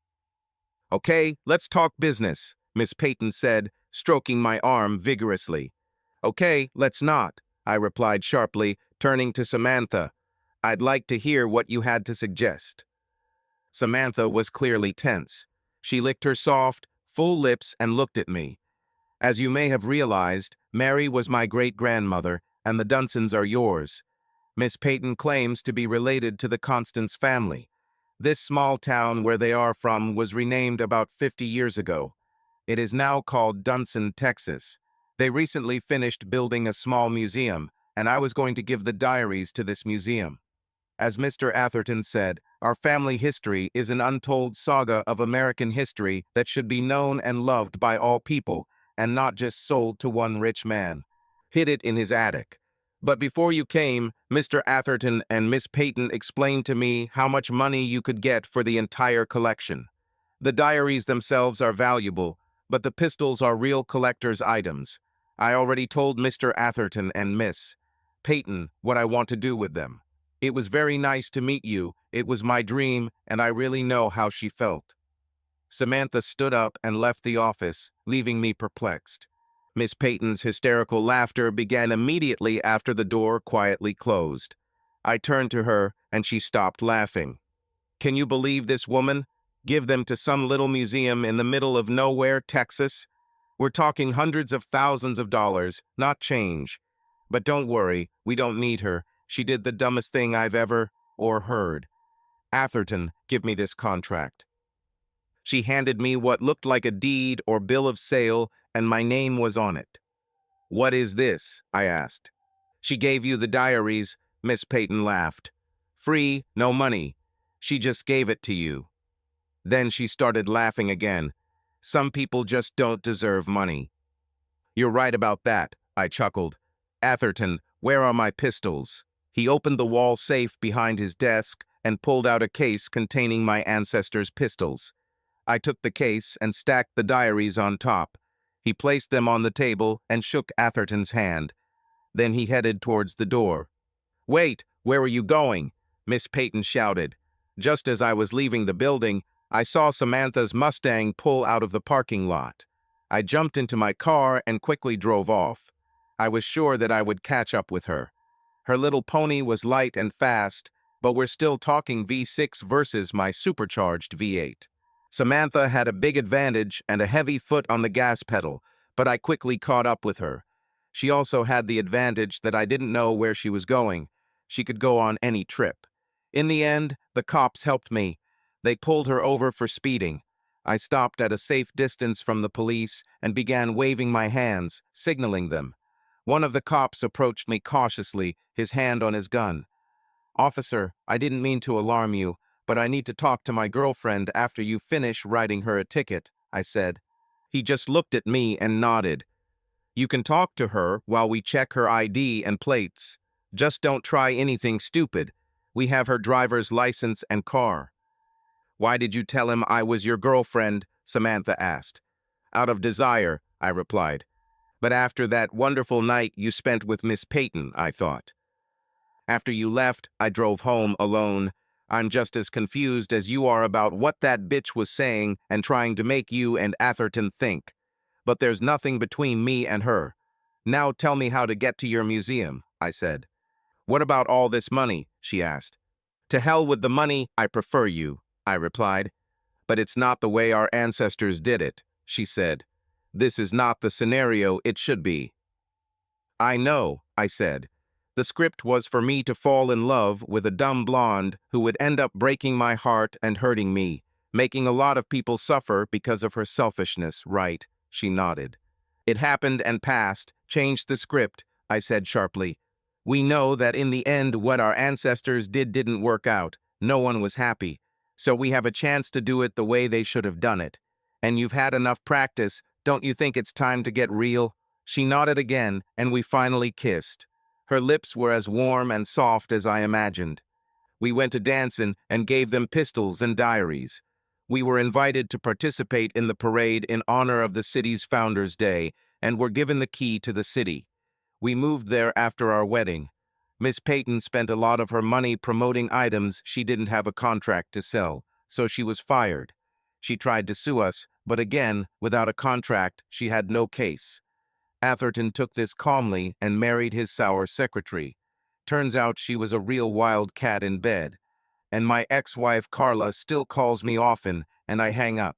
Okay, let's talk business, Miss Peyton said, stroking my arm vigorously. Okay, let's not, I replied sharply, turning to Samantha. I'd like to hear what you had to suggest. Samantha was clearly tense. She licked her soft, full lips and looked at me. As you may have realized, Mary was my great-grandmother, and the Dunsens are yours. Miss Peyton claims to be related to the Constance family. This small town where they are from was renamed about 50 years ago. It is now called Dansen, Texas. They recently finished building a small museum, and I was going to give the diaries to this museum. As Mr. Atherton said, our family history is an untold saga of American history that should be known and loved by all people, and not just sold to one rich man. Hid it in his attic. But before you came, Mr. Atherton and Miss Peyton explained to me how much money you could get for the entire collection. The diaries themselves are valuable, but the pistols are real collector's items. I already told Mr. Atherton and Miss Peyton what I want to do with them. It was very nice to meet you. It was my dream, and I really know how she felt. Samantha stood up and left the office, leaving me perplexed. Miss Peyton's hysterical laughter began immediately after the door quietly closed. I turned to her, and she stopped laughing. Can you believe this woman? Give them to some little museum in the middle of nowhere, Texas? We're talking hundreds of thousands of dollars, not change. But don't worry, we don't need her. She did the dumbest thing I've ever, or heard. Atherton, give me this contract. She handed me what looked like a deed or bill of sale, and my name was on it. What is this? I asked. She gave you the diaries, Miss Peyton laughed. Free, no money. She just gave it to you. Then she started laughing again. Some people just don't deserve money. You're right about that, I chuckled. Atherton, where are my pistols? He opened the wall safe behind his desk and pulled out a case containing my ancestors' pistols. I took the case and stacked the diaries on top. He placed them on the table and shook Atherton's hand. Then he headed towards the door. Wait, where are you going? Miss Peyton shouted. Just as I was leaving the building, I saw Samantha's Mustang pull out of the parking lot. I jumped into my car and quickly drove off. I was sure that I would catch up with her. Her little pony was light and fast, but we're still talking V6 versus my supercharged V8. Samantha had a big advantage and a heavy foot on the gas pedal, but I quickly caught up with her. She also had the advantage that I didn't know where she was going. She could go on any trip. In the end, the cops helped me. They pulled her over for speeding. I stopped at a safe distance from the police and began waving my hands, signaling them. One of the cops approached me cautiously, his hand on his gun. Officer, I didn't mean to alarm you, but I need to talk to my girlfriend after you finish writing her a ticket, I said. He just looked at me and nodded. You can talk to her while we check her ID and plates. Just don't try anything stupid. We have her driver's license and car. Why did you tell him I was your girlfriend? Samantha asked. Out of desire, I replied. But after that wonderful night you spent with Miss Peyton, I thought. After you left, I drove home alone. I'm just as confused as you are about what that bitch was saying and trying to make you and Atherton think. But there's nothing between me and her. Now tell me how to get to your museum, I said. What about all this money? She asked. To hell with the money, I prefer you, I replied. But it's not the way our ancestors did it, she said. This is not the scenario it should be. I know, I said. The script was for me to fall in love with a dumb blonde who would end up breaking my heart and hurting me. making a lot of people suffer because of her selfishness, right? She nodded. It happened and passed. Changed the script, I said sharply. We know that in the end what our ancestors didn't work out. No one was happy. So we have a chance to do it the way they should have done it. And you've had enough practice. Don't you think it's time to get real? She nodded again, and we finally kissed. Her lips were as warm and soft as I imagined. We went to Dansen and gave them pistols and diaries. We were invited to participate in the parade in honor of the city's Founders' Day and were given the key to the city. We moved there after our wedding. Miss Peyton spent a lot of her money promoting items she didn't have a contract to sell, so she was fired. She tried to sue us, but again, without a contract, she had no case. Atherton took this calmly and married his sour secretary. Turns out she was a real wild cat in bed. And my ex-wife Carla still calls me often, and I hang up.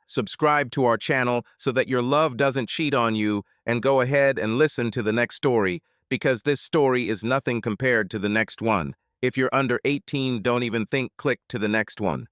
Subscribe to our channel so that your love doesn't cheat on you, and go ahead and listen to the next story, because this story is nothing compared to the next one. If you're under 18, don't even think click to the next one.